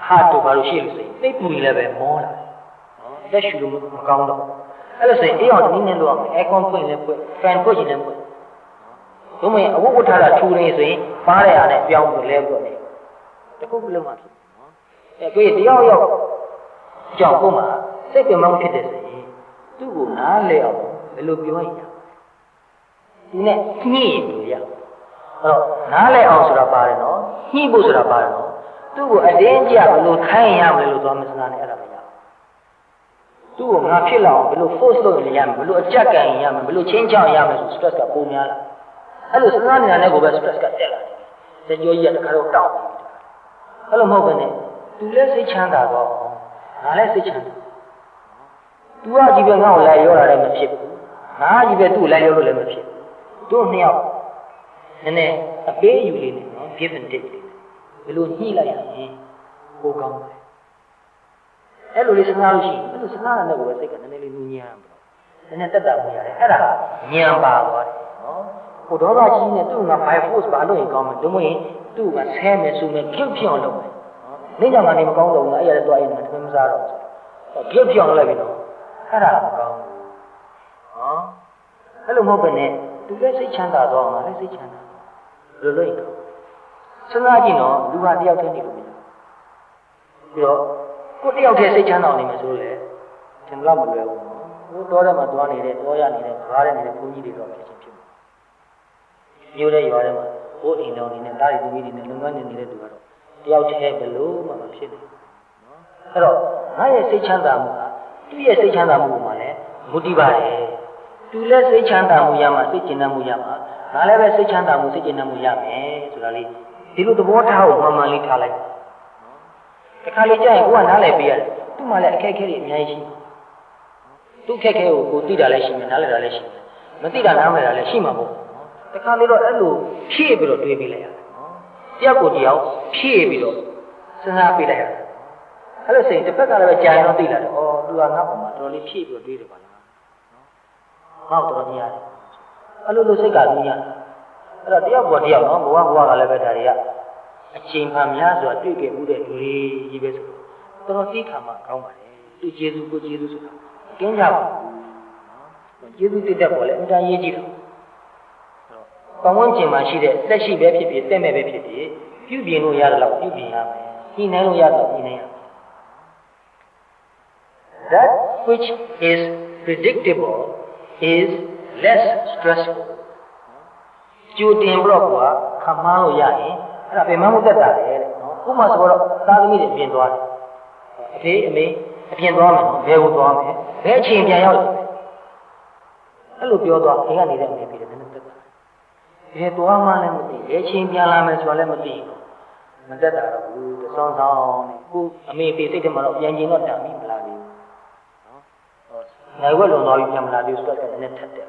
Speaker 1: heart တို့ဘာလို့ရှိလို့ဆိုရင်တိတ်ပူရင်လည်းပဲမောလာနော်လက်ရှူလို့မကောင်းတော့အဲ့လိုဆိုရင်အေးအောင်နည်းနည်းလို့အောင် aircon ဖွင့်လည်းဖွင့် fan ဖွင့်ရင်လည်းဖွင့်ဘုမင်းအဝတ်ဝတ်ထားတာထူနေဆိုရင်ပါးတဲ့အားနဲ့ပြောင်းပြီးလဲပြီးတော့နေ တခုလုံးမှဖြစ်နော်ကိုတယောက်ယောက်ကြောင့်ကိုမှစိတ်ပင်မဖြစ်တဲ့ဆိုရင်သူ့ကိုနားလဲအောင်ဘယ်လိုပြောရင်ရဒီနဲ့ညှိလို့ရအဲ့တော့နားလဲအောင်ဆိုတာပါတယ်နော်ညှိဖို့ဆိုတာပါတယ်နော်သူ့ကိုအတင်းကြဘယ်လိုခိုင်းရမလဲလို့သွားမစနာနဲ့အဲ့ဒါမရသူ့ကိုငါဖြစ်လာအောင်ဘယ်လို force လုပ်ရမလဲဘယ်လိုအကြက်ကန်ရမလဲဘယ်လိုချင်းချောင်းရမလဲဆို stress ကပုံများလာအဲ့လိုစနာနေတာနဲ့ကိုပဲ stress ကတက်လာတယ်ကြောကြီးကတခါတော့တောက်အဲ့လိုမဟုတ်ဘဲနဲ့သူလည်းစိတ်ချမ်းသာတော့ငါလည်းစိတ်ချမ်းသာသူကဒီပဲငါ့ကိုလိုက်ရောတာလည်းမဖြစ်ဘူးငါကြီးပဲသူ့လိုက်ရောလို့လည်းမဖြစ်ဘူးတို့နှစ်ယောက်နည်းနည်းအပေးအယူလေးနဲ့နော် give and take လေးဘယ်လိုညှိလိုက်ရရင်ပိုကောင်းတယ်အဲ့လိုလေးစဉ်းစားလို့ရှိရင်အဲ့လိုစဉ်းစားရတဲ့ကိုပဲစိတ်ကနည်းနည်းလေးညဉ့်ညမ်းပြီးတော့နည်းနည်းတက်တာမှုရတယ်အဲ့ဒါညံပါသွားတယ်နော်ဟိုဒေါသကြီးနဲ့သူ့ငါ by force ပါလို့ရင်ကောင်းမယ်တို့မဟုတ်ရင်သူ့ကဆဲမယ်ဆိုမယ်ကြွဖြစ်အောင်လုပ်မယ်နေကြမှာနေမကောင်းတော့ဘူးအဲ့ရတဲ့တွားရင်တမင်မစားတော့ကြွဖြစ်အောင်လုပ်လိုက်ပြီနော်အဲ့ဒါမကောင်းဘူးဟောအဲ့လိုမဟုတ်ဘဲနဲ့သူလည်းစိတ်ချမ်းသာတော့ငါလည်းစိတ်ချမ်းသာလို့လို့ရင်စဉ်းစားကြည့်နော်လူဟာတယောက်တည်းနေလို့မရပြီးတော့ကိုတယောက်တည်းစိတ်ချမ်းသာနေမယ်ဆိုလို့လေသင်တော့မလွယ်ဘူးဟိုတော့မှာတွားနေတဲ့တွားရနေတဲ့ဘားရနေတဲ့ဘုန်းကြီးတွေတော့ဖြစ်ချင်းဖြစ်မှာမျိုးတဲ့ရွာထဲမှာဘိုးအိမ်တော်နေနဲ့တားရီသူကြီးတွေနဲ့လုံငန်းနေနေတဲ့သူကတော့တယောက်တည်းဘယ်လို့မှမဖြစ်နိုင်ဘူးနော်အဲ့တော့ငါရဲ့စိတ်ချမ်းသာမှုကသူ့ရဲ့စိတ်ချမ်းသာမှုမှာလည်းမူတည်ပါတယ်သူလည်းစိတ်ချမ်းသာမှုရမှာစိတ်ကျဉ်းမှုရမှာငါလည်းပဲစိတ်ချမ်းသာမှုစိတ်ကျဉ်းမှုရမယ်ဆိုတာလေးဒီလိုသဘောထားကိုမှန်မှန်လေးထားလိုက်နော်တခါလေကြာရင်ကိုကနားလည်ပေးရတယ်သူ့မှာလည်းအခက်အခဲတွေအများကြီးရှိတယ်သူ့အခက်အခဲကိုသိတာလည်းရှိမယ်နားလည်တာလည်းရှိမယ်မသိတာနားမလည်တာလည်းရှိမှာပေါ့တခါလေတော့အဲ့လိုဖြည့်ပြီးတော့တွေးပေးလိုက်ရတယ်နော်တယောက်ကိုတယောက်ဖြည့်ပြီးတော့စဉ်းစားပေးလိုက်ရတယ်အဲ့လိုဆိုရင်တစ်ဖက်ကလည်းပဲကြာရင်တော့သိလာတယ်ဩသူကငါ့ဘုံမှာတော်တော်လေးဖြည့်ပြီးတော့တွေးတယ်ပါလားနော်ငါ့ကိုတော်တော်ကြီးရတယ်အဲ့လိုလိုစိတ်ကလူရတယ်အဲ့တော့တယောက်ပေါ်တယောက်နော်ဘဝကလည်းပဲဒါတွေကအချိန်မှများစွာတွေ့ခဲ့မှုတဲ့လူတွေကြီးပဲဆိုတော့တော်တော်သိခါမှကောင်းပါတယ်သူကျေစုကိုကျေစုဆိုတာကျင်းကြပါနော်ကျေစုတည်တတ်ပေါ်လဲအများကြီးရေးကြည့်တော့ပတ်ဝန်းကျင်မှာရှိတဲ့လက်ရှိပဲဖြစ်ဖြစ်တက်မဲ့ပဲဖြစ်ဖြစ်ပြုပြင်လို့ရတယ်လို့ပြုပြင်ရမယ်ညှိနှိုင်းလို့ရတယ်ညှိနှိုင်းရမယ် That which is predictable is less stressful ကြိုတင်ပြီးတော့ခမားလို့ရရင်အဲ့ဒါပြန်မမှုတက်တာလေတဲ့နော်ဥပမာဆိုတော့သားသမီးတွေပြင်သွားတယ်အဖေအမေအပြင်သွားမယ်နော်ဘယ်ကိုသွားမယ်ဘယ်အချိန်ပြန်ရောက်လဲအဲ့လိုပြောသွားအိမ်ကနေတဲ့အမေပြေတယ်နည်းနည်းတက်တာဘယ်သွားမှလည်းမသိဘယ်အချိန်ပြန်လာမယ်ဆိုတာလည်းမသိဘူးမတက်တာတော့ဘူးတဆောင်းဆောင်းနဲ့ကိုအမေပြေစိတ်ထဲမှာတော့ပြန်ကျင်တော့တန်ပြီမလားဘူးနော်နိုင်ဝက်လုံသွားပြီပြန်မလာသေးဘူးဆိုတော့လည်းနည်းထက်တယ်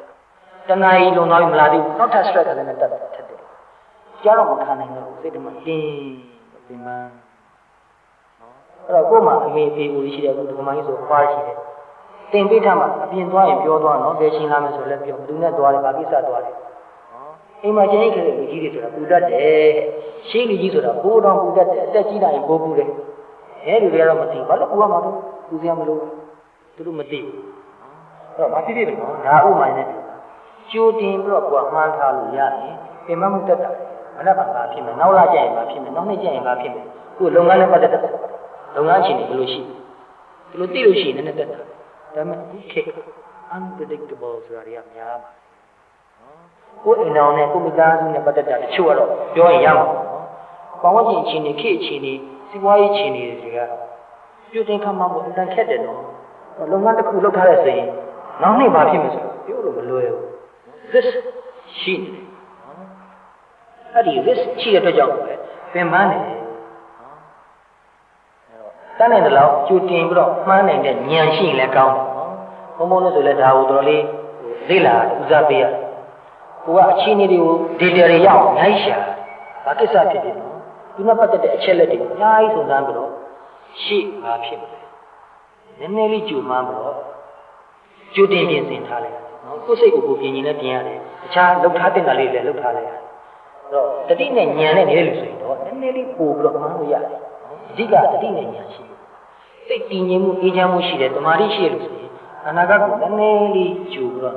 Speaker 1: တဏှာကြီးလုံသွားပြီမလာသေးဘူးနောက်ထပ် stress ကလည်းတက်တယ်ထက်တယ်ကြားတော့မခံနိုင်တော့စိတ်ထဲမှာတင်းပင်ပန်းနော်အဲ့တော့ကို့မှာအမေပြေကိုရှိတယ်အခုဒီမှာကြီးဆိုပွားရှိတယ်တင်ပေးထားမှာအပြင်သွားရင်ပြောသွားနော်ဘယ်ချိန်လာမယ်ဆိုလည်းပြောဘယ်သူနဲ့သွားတယ်ဘာကိစ္စသွားတယ်နော်အိမ်မှာကျင်းခဲ့တဲ့လူကြီးတွေဆိုတာပူတတ်တယ်ရှေးလူကြီးဆိုတာဘိုးတော်ပူတတ်တယ်အသက်ကြီးလာရင်ဘိုးပူတယ်အဲလူတွေကတော့မသိဘာလို့ပူရမှာတော့ပူစရာမလိုဘူးသူတို့မသိဘူးအဲ့တော့မသိသေးဘူးနော်ဒါဥမာနဲ့ကြိုတင်ပြီးတော့ကိုယ်မှန်းထားလို့ရရင်ပင်မမှုတက်တာမနက်ပိုင်းဘာဖြစ်မယ်နောက်လာကျရင်ဘာဖြစ်မယ်နောက်နေ့ကျရင်ဘာဖြစ်မယ်ကိုယ်လုပ်ငန်းနဲ့ပတ်သက်တဲ့လုပ်ငန်းအခြေအနေဘယ်လိုရှိဒီလိုသိလို့ရှိရင်လည်းတက်တာဒါပေမဲ့ဒီခေတ် unpredictable ဆိုတာတွေကများပါတယ်နော်ကိုယ်အိမ်တော်နဲ့ကိုမိသားစုနဲ့ပတ်သက်တာတချို့ကတော့ပြောရင်ရမှာပေါ့နော်ပတ်ဝန်းကျင်အခြေအနေခေတ်အခြေအနေစီးပွားရေးအခြေအနေတွေကတော့ပြုတင်ခါမှမဟုတ်အတန်ခက်တယ်နော်လုပ်ငန်းတစ်ခုလုပ်ထားတဲ့ဆိုရင်နောက်နေ့ဘာဖြစ်မလဲဆိုတော့ပြောလို့မလွယ်ဘူး risk ရှိနေတယ်အဲ့ဒီ risk ရှိတဲ့အတွက်ကြောင့်ပဲပင်ပန်းနေတယ်တန်းနိုင်တဲ့လောက်ကြိုတင်ပြီးတော့မှန်းနိုင်တဲ့ဉာဏ်ရှိရင်လည်းကောင်းတယ်နော်ဘုံဘုံလို့ဆိုလဲဒါကိုတော်တော်လေးလေ့လာဦးစားပေးရတယ်ကိုကအခြေအနေတွေကို data တွေရအောင်အများကြီးရှာဘာကိစ္စဖြစ်ဖြစ်နော်ဒီမှာပတ်သက်တဲ့အချက်လက်တွေကိုအများကြီးစုံစမ်းပြီးတော့ရှေ့ဘာဖြစ်မလဲနည်းနည်းလေးကြိုမှန်းပြီးတော့ကြိုတင်ပြင်ဆင်ထားလိုက်နော်ကိုယ်စိတ်ကိုကိုပြင်ရင်လည်းပြင်ရတယ်တခြားလှုပ်ထားတဲ့ကလေးလည်းလှုပ်ထားလိုက်ရတယ်အဲ့တော့တတိနဲ့ဉာဏ်နဲ့နေလို့ဆိုရင်တော့နည်းနည်းလေးပို့ပြီးတော့မှန်းလို့ရတယ်အဓိကတတိနဲ့ဉာဏ်ရှိစိတ်တည်ငြိမ်မှုအေးချမ်းမှုရှိတယ်တမာတိရှိရလို့ဆိုရင်အနာဂတ်ကိုနည်းနည်းလေးကြိုပြီးတော့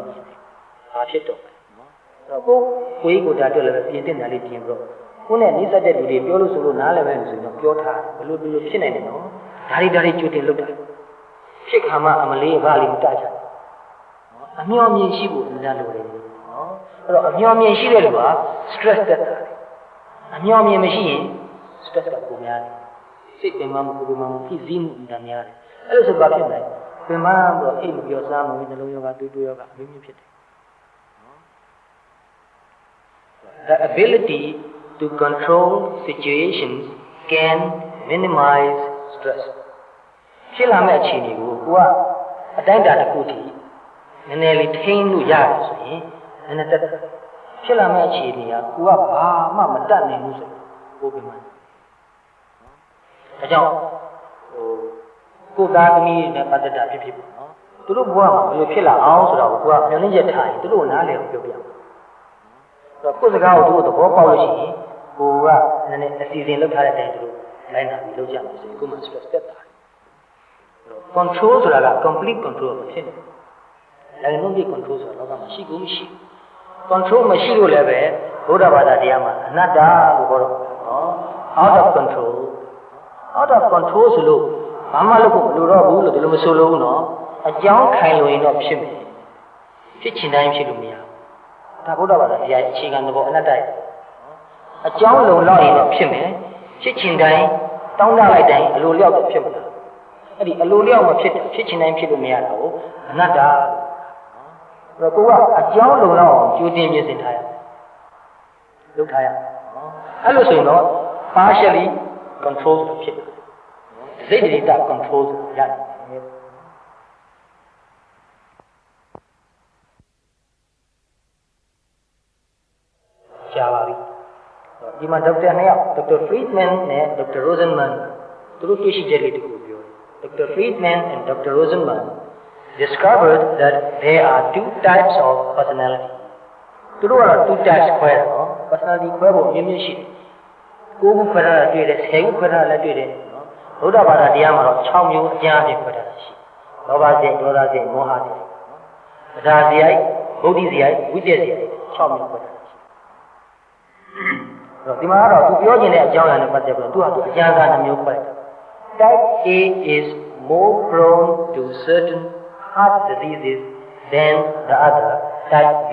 Speaker 1: ဘာဖြစ်တော့မယ်နော်အဲ့တော့ကိုယ်ကိုယ်ဒါတွေ့လည်းပြင်တင်တယ်လေးပြင်ပြီးတော့ ကိုနဲ့နိစ္စတဲ့လူတွေပြောလို့ဆိုလို့နားလည်းပဲလို့ဆိုရင်ပြောထားဘယ်လိုဖြစ်နိုင်တယ်နော်ဒါတွေကြိုတင်လုပ်တာဖြစ်ခါမှအမလေးဘာလေးမတတ်ကြအမျောမြင်ရှိဖို့အများလိုတယ်နော်အဲ့တော့အမျောမြင်ရှိတဲ့လူက stress တက်တာအမျောမြင်မရှိရင် stress ကပုံများတယ်စိတ်ပင်မမှုပုံမှန်ဖြစ်စည်းမှုအများတယ်အဲ့လိုဆိုဘာဖြစ်လဲပင်မတော့အိတ်မပြောစားမှုနှလုံးရောဂါတွေးရောဂါအမျိုးမျိုးဖြစ်တယ် The ability to control situations can minimize stress ဖြစ်လာမဲ့အခြေအနေကိုကိုကအတိုင်းအတာတစ်ခုထိနည်းနည်းလေးထိန်းလို့ရတယ်ဆိုရင်နည်းနည်းတက်ဖြစ်လာမဲ့အခြေအနေကကိုကဘာမှမတတ်နိုင်ဘူးဆိုကိုပင်မဒါကြောင့်ကိုသားသမီးနဲ့ပတ်သက်တာဖြစ်ဖြစ်ပေါ့နော်သူတို့ဘဝမှာဘယ်လိုဖြစ်လာအောင်ဆိုတော့ကိုကမျှော်လင့်ချက်ထားရင်သူတို့နားလည်အောင်ပြောပြတော့ကိုယ်စကားကိုသူတို့သဘောပေါက်လို့ရှိရင်ကိုကနည်းနည်းအစီအစဉ်လုပ်ထားတဲ့အတိုင်းသူတို့လိုက်နာပြီးလုပ်ကြမှာဆိုရင်ကိုမှ stress တက်တာ control ဆိုတာက complete control ပဲဖြစ်တယ်။လည်းလုံးပြ control ဆိုတာတော့မရှိဘူးမရှိ control မရှိလို့လည်းပဲဘုရားဘာသာတရားမှာအနတ္တလို့ခေါ်တော့နော် out of control ဆိုလို့ဘာမှလုပ်ဖို့မလိုတော့ဘူးလို့ဒီလိုမဆိုလို့နော်အကြောင်းခိုင်လို့ရင်တော့ဖြစ်မယ်ဖြစ်ချင်တိုင်းဖြစ်လို့မရဘူးဒါဘုရားဘာသာတရားအခြေခံသဘောအနတ္တရဲ့အကြောင်းလုံလောက်ရင်တော့ဖြစ်မယ်ဖြစ်ချင်တိုင်းတောင်းတလိုက်တိုင်းအလိုလျောက်ဖြစ်မှာအဲ့ဒီအလိုလျောက်မဖြစ်ဖြစ်ချင်တိုင်းဖြစ်လို့မရတာကိုအနတ္တအဲ့တော့ကိုကအကြောင်းလုံလောက်အောင်ကြိုတင်ပြင်ဆင်ထားရလုပ်ထားရအဲ့လိုဆိုရင်တော့ partially control ဖြစ်တယ်စိတ်တည်းတာ control ရတယ်ရှားပါပြီဒီမှာဒေါက်တာနှစ်ယောက်ဒေါက်တာ Friedman နဲ့ Dr. Rosenman သူတို့တွေ့ရှိချက်လေးတခုပြောတယ် Dr. Friedman and Dr. Rosenman discovered that there are two types of personality သူတို့ကတော့ two types ခွဲတယ်နော် personality ခွဲဖို့အမျိုးမျိုးရှိတယ်9ခုခွဲထားတာတွေ့တယ်10ခုခွဲထားတာလည်းတွေ့တယ်နော်ဘုရားဘာသာတရားမှာတော့6မျိုးအကျဉ်းအပြင်ခွဲထားတာရှိလောဘစိတ်ဒေါသစိတ်မောဟစိတ်နော်တရားစိတ်ဗုဒ္ဓစိတ်ဝိတ္တစိတ်6မျိုးခွဲထားတာရှိတော့ဒီမှာကတော့သူပြောခြင်းတဲ့အကြောင်းအရာနဲ့ပတ်သက်ပြီးသူကအကျဉ်းစားနှမျိုးခွဲတယ် Type A is more prone to certain heart diseases than the other type B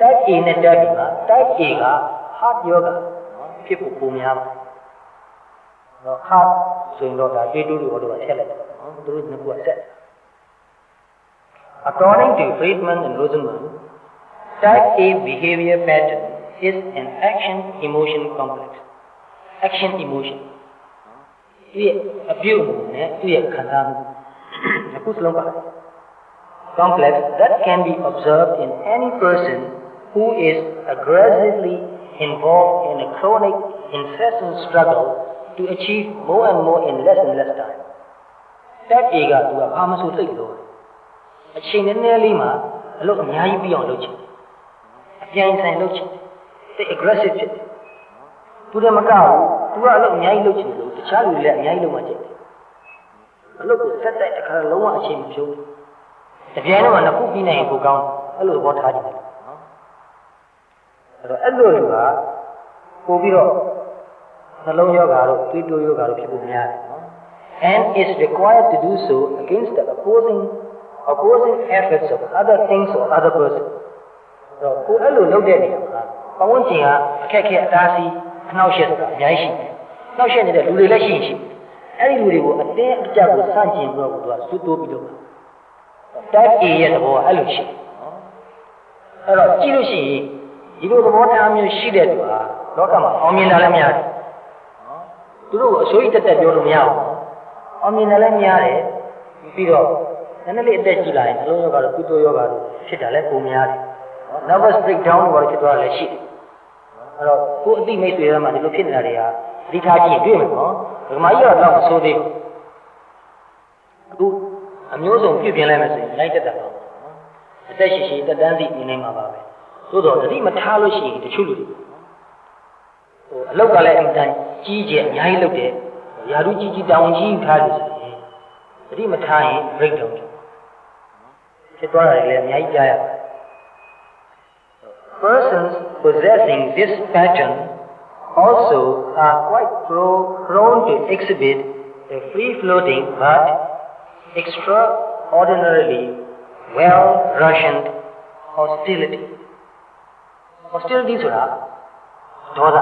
Speaker 1: Type A နဲ့ Type B က Type A က heart yoga ဖြစ်ဖို့ပုံများပါတယ်။နော် heart ဆိုရင်တော့ဒါတွေးတိုးတွေဟောတော့ဆက်လိုက်တယ်နော်သူတို့နှစ်ခုကဆက် According to Friedman and Rosenman Type A behavior pattern is an action emotion complex action emotion သူရဲ့အပြုအမူနဲ့သူရဲ့ခံစားမှုအခုစလုံးပါ complex that can be observed in any person who is aggressively involved in a chronic incessant struggle to achieve more and more in less and less time Type A ကသူကဘာမှမဆိုသိလို့အချိန်နည်းနည်းလေးမှာအလုပ်အများကြီးပြီးအောင်လုပ်ချင်တယ်အပြိုင်ဆိုင်လုပ်ချင်တယ်သိ aggressive ဖြစ်တယ်သူလည်းမကဘူးသူကအလုပ်အများကြီးလုပ်ချင်တယ်လို့တခြားလူတွေလည်းအများကြီးလုပ်မှကျင်တယ်အလုပ်ကိုဆက်တိုက်တစ်ခါလုံးဝအချိန်မဖြုံးဘူးတပြိုင်တည်းမှာနှစ်ခုပြီးနိုင်ရင်ပိုကောင်းတယ်အဲ့လိုသဘောထားကြည့်တယ်နော်အဲ့တော့အဲ့လိုလူကပို့ပြီးတော့နှလုံးယောဂါတို့သွေးတိုးယောဂါတို့ဖြစ်ဖို့များတယ်နော် and is required to do so against the opposing efforts of other things or other person တော့ကိုအဲ့လိုလုပ်တဲ့နေရာမှာပတ်ဝန်းကျင်ကအခက်အခဲအတားဆီးအနှောက်အယှက်ဆိုတာအများကြီးရှိတယ်နှောက်ယှက်နေတဲ့လူတွေလည်းရှိရှိအဲ့ဒီလူတွေကိုအတင်းအကျပ်ကိုစန့်ကျင်ပြီးတော့သူကစွတ်တိုးပြီးတော့ Type A ရဲ့သဘောကအဲ့လိုရှိတယ်နော်အဲ့တော့ကြည့်လို့ရှိရင်ဒီလိုသဘောထားမျိုးရှိတဲ့သူဟာလောကမှာအောင်မြင်တာလည်းများတယ်နော်သူတို့ကိုအစိုးရတက်ပြောလို့မရဘူးအောင်မြင်တယ်လည်းများတယ်ပြီးတော့နည်းနည်းလေးအသက်ကြီးလာရင်နှလုံးယောဂါတို့ကုသိုလ်ယောဂါတို့ဖြစ်တာလည်းပုံများတယ်နော် nervous breakdown တွေဖြစ်သွားတာလည်းရှိတယ်အဲ့တော့ကိုယ်အသိမိတ်ဆွေတွေမှာဒီလိုဖြစ်နေတာတွေကသတိထားကြည့်တွေ့မယ်နော်ဒကမာကြီးကတော့မဆိုးသေးဘူးအခုအမျိုးစုံပြုပြင်လိုက်မယ်ဆိုရင်လိုက်တက်တာပါနော်အသက်ရှိရှိတက်တန်းစီနေနေမှာပါပဲသို့တော့သတိမထားလို့ရှိရင်တချို့လူတွေအလောက်ကလည်းအမှန်တန်ကြီးကျယ်အများကြီးလုပ်တယ်ယာရုကြီးတောင်ကြီးထားလို့ဆိုရင်သတိမထားရင် break down ဖြစ်သွားတယ်လည်းအများကြီးကြားရပါတယ်Persons possessing this pattern also are quite prone to exhibit a free-floating but extraordinarily well-rationed hostility. Hostilityဆိုတာဒေါသ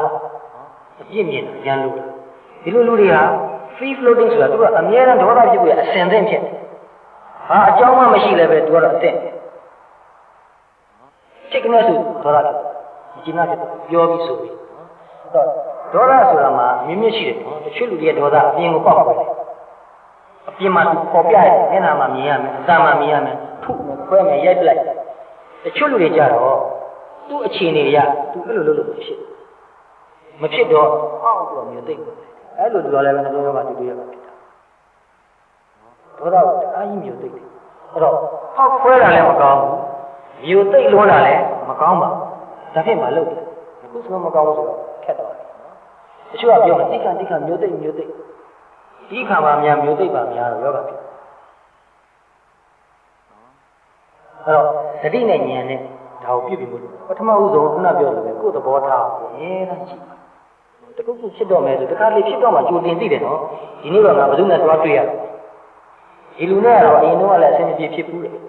Speaker 1: အပြစ်မြင်ရန်လို့ဒီလိုလူတွေက free floating ဆိုတာသူကအမြဲတမ်းဒေါသဖြစ်ပြီးအစင်သင့်ဖြစ်ဟာအကြောင်းမှမရှိလည်းပဲသူကတော့အသင့်စိတ်ကနဲ့ဆိုဒေါသဖြစ်ဒီနာဖြစ်ပြောပြီးဆိုပြီးဒေါသဆိုတာမှာမြင့်မြင့်ရှိတယ်တချို့လူတွေဒေါသအပြင်ကိုပေါက်သွားတယ်အပြင်မှာသူပေါ်ပြရတယ်မျက်နှာမှာမြင်ရမယ်အသာမှာမြင်ရမယ်ထုမယ်ခွဲမယ်ရိုက်ပလိုက်တချို့လူတွေကြတော့သူ့အခြေအနေရသူအဲ့လိုလုပ်လို့မဖြစ်တော့အောက်တော့မျိုးသိတယ်အဲ့လိုပြောလဲပဲနှလုံးသားမှာတူတူရမှာဖြစ်တာဒေါသကိုတအားကြီးမျိုးသိတယ်အဲ့တော့ဖောက်ခွဲတာလည်းမကောင်းဘူးမျိုးသိလွန်းတာလည်းမကောင်းပါဘူးဒါဖြင့်မလုပ်တယ်အခုစလုံးမကောင်းဘူးဆိုတော့ခက်တော့တယ်တချို့ကပြောတိခမျိုးသိဒီခါမှများမျိုးသိပါများတော့ယောဂဖြစ်အဲ့တော့သတိနဲ့ဉာဏ်နဲ့ဒါကိုပြည့်ပြီးလို့ပထမဦးဆုံးခုနပြောလို့ပဲကိုယ်သဘောထားကိုအရင်ကကြည့်တခုခုဖြစ်တော့မယ်ဆိုတခါလေးဖြစ်တော့မှကြိုတင်သိတယ်နော်ဒီနေ့တော့ငါဘယ်သူနဲ့သွားတွေ့ရလဲဒီလူနဲ့ကတော့အရင်တော့လည်းအဆင်မပြေဖြစ်ဘူးလေနော်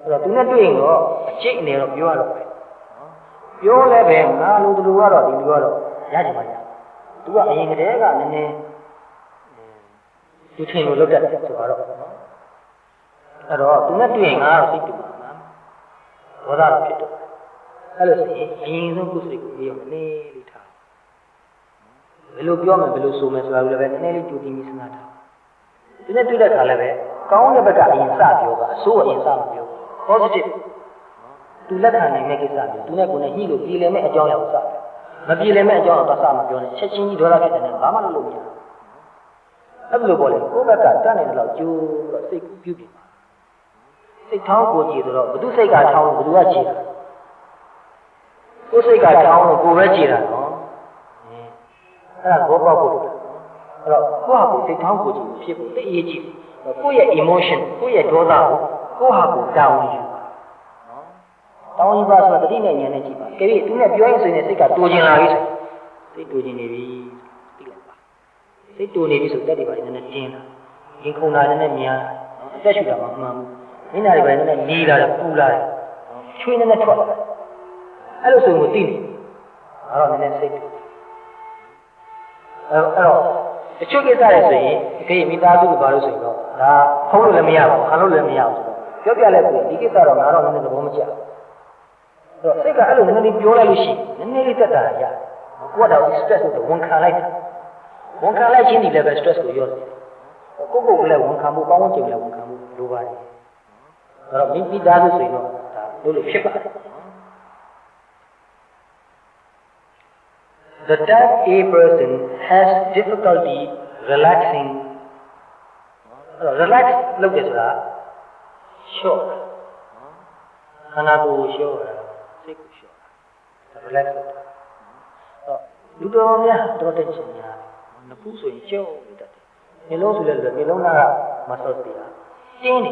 Speaker 1: အဲ့တော့သူနဲ့တွေ့ရင်တော့အကျိတ်အနေတော့ပြောရတော့ပဲနော်ပြောလဲပဲငါလူတို့ကတော့ဒီလူကတော့ရကြပါလားသူကအရင်ကတည်းကနည်းနည်းသူထင်လို့လုပ်တတ်တယ်ဆိုတော့နော်အဲ့တော့သူနဲ့တွေ့ရင်ငါကတော့စိတ်တူပါမှာဒေါသဖြစ်တော့အဲ့လိုဆိုရင်အရင်ဆုံးကုသလေးကိုပြောမနေလေးထားဘယ်လိုပြောမယ်ဘယ်လိုဆိုမယ်ဆိုတာလည်းပဲနည်းနည်းလေးကြိုတင်ပြီးစဉ်းစားထားဒီနေ့တွေ့တဲ့ခါလည်းပဲကောင်းတဲ့ဘက်ကအရင်စပြောပါအဆိုးအရင်စမပြော positive သူလက်ခံနိုင်တဲ့ကိစ္စမျိုးသူနဲ့ကိုယ်နဲ့ညှိလို့ပြည်လည်မဲ့အကြောင်းအရာကိုစမပြည်လည်မဲ့အကြောင်းတော့စမပြောနဲ့ချက်ချင်းကြီးဒေါသဖြစ်တဲ့နဲ့ဘာမှလုပ်လို့မရဘူးအဲ့လိုပေါ့လေကိုယ့်ဘက်ကတတ်နေတဲ့လောက်ကြိုးတော့စိတ်ကူးပြုပြင်ပါစိတ်ထောင်းကိုကြည့်ဆိုတော့ဘသူစိတ်ကထောင်းလို့ဘသူကကြည့်တာကိုယ်စိတ်ကထောင်းလို့ကိုယ်ပဲကြည့်တာနော်အဲ့ဒါဘောပေါက်ဖို့အဲ့တော့ကိုယ့်ဟာကိုယ်စိတ်ထောင်းကိုကြည့်ဖြစ်ဖို့သိအရေးကြီးကိုယ့်ရဲ့ emotion ကိုယ့်ရဲ့ဒေါသကိုယ့်ဟာကိုယ်တာဝန်ယူပါနော်တာဝန်ယူပါဆိုတာတတိနဲ့ဉာဏ်နဲ့ကြည့်ပါကြည့်သူနဲ့ပြောရင်ဆိုရင်စိတ်ကတိုးကျင်လာပြီဆိုစိတ်တိုးကျင်နေပြီသိလိုက်ပါစိတ်တိုးနေပြီဆိုတက်တွေပါနည်းနည်းတင်းလာရင်ခုန်တာနည်းနည်းများနော်အသက်ရှူတာမှမှန်ဘူးမျက်နှာတွေပါနည်းနည်းနေလာတယ်ပူလာတယ်ချွေးနည်းနည်းထွက်အဲ့လိုဆိုရင်သိနေအဲ့တော့နည်းနည်းစိတ်တိုးအဲ့တော့တချို့ကိစ္စတွေဆိုရင်ဒီမိသားစုကဘာလို့ဆိုရင်တော့ဒါဖုံးလို့လည်းမရဘူးခံလို့လည်းမရဘူးဆိုတော့ပြောပြလိုက်ပြီဒီကိစ္စတော့ငါတော့နည်းနည်းသဘောမကျဘူးအဲ့တော့စိတ်ကအဲ့လိုနည်းနည်းလေးပြောလိုက်လို့ရှိရင်နည်းနည်းလေးတက်တာရတယ်ကိုကတော့ stress ကိုဝန်ခံလိုက်ခြင်းဒီလည်းပဲ stress ကိုရော့တယ်ကိုကိုကလည်းဝန်ခံဖို့ကောင်းကောင်းကြည့်လည်းဝန်ခံဖို့လိုပါတယ်အဲ့တော့မိသားစုဆိုရင်တော့ဒါလို့ဖြစ်ပါတယ်The type A person has difficulty relaxing. Relax လုပ်တယ်ဆိုတာ short. ခန္ဓာကိုယ် short တာစိတ်ကို short တာ relax လုပ်တာလူတော်များတော်တဲ့ချင်းများနဖူးဆိုရင်ကြောက်နေတတ်တယ်။မျိုးလုံးဆိုလည်းမျိုးလုံးသားကမဆော့သေးတာတင်းနေ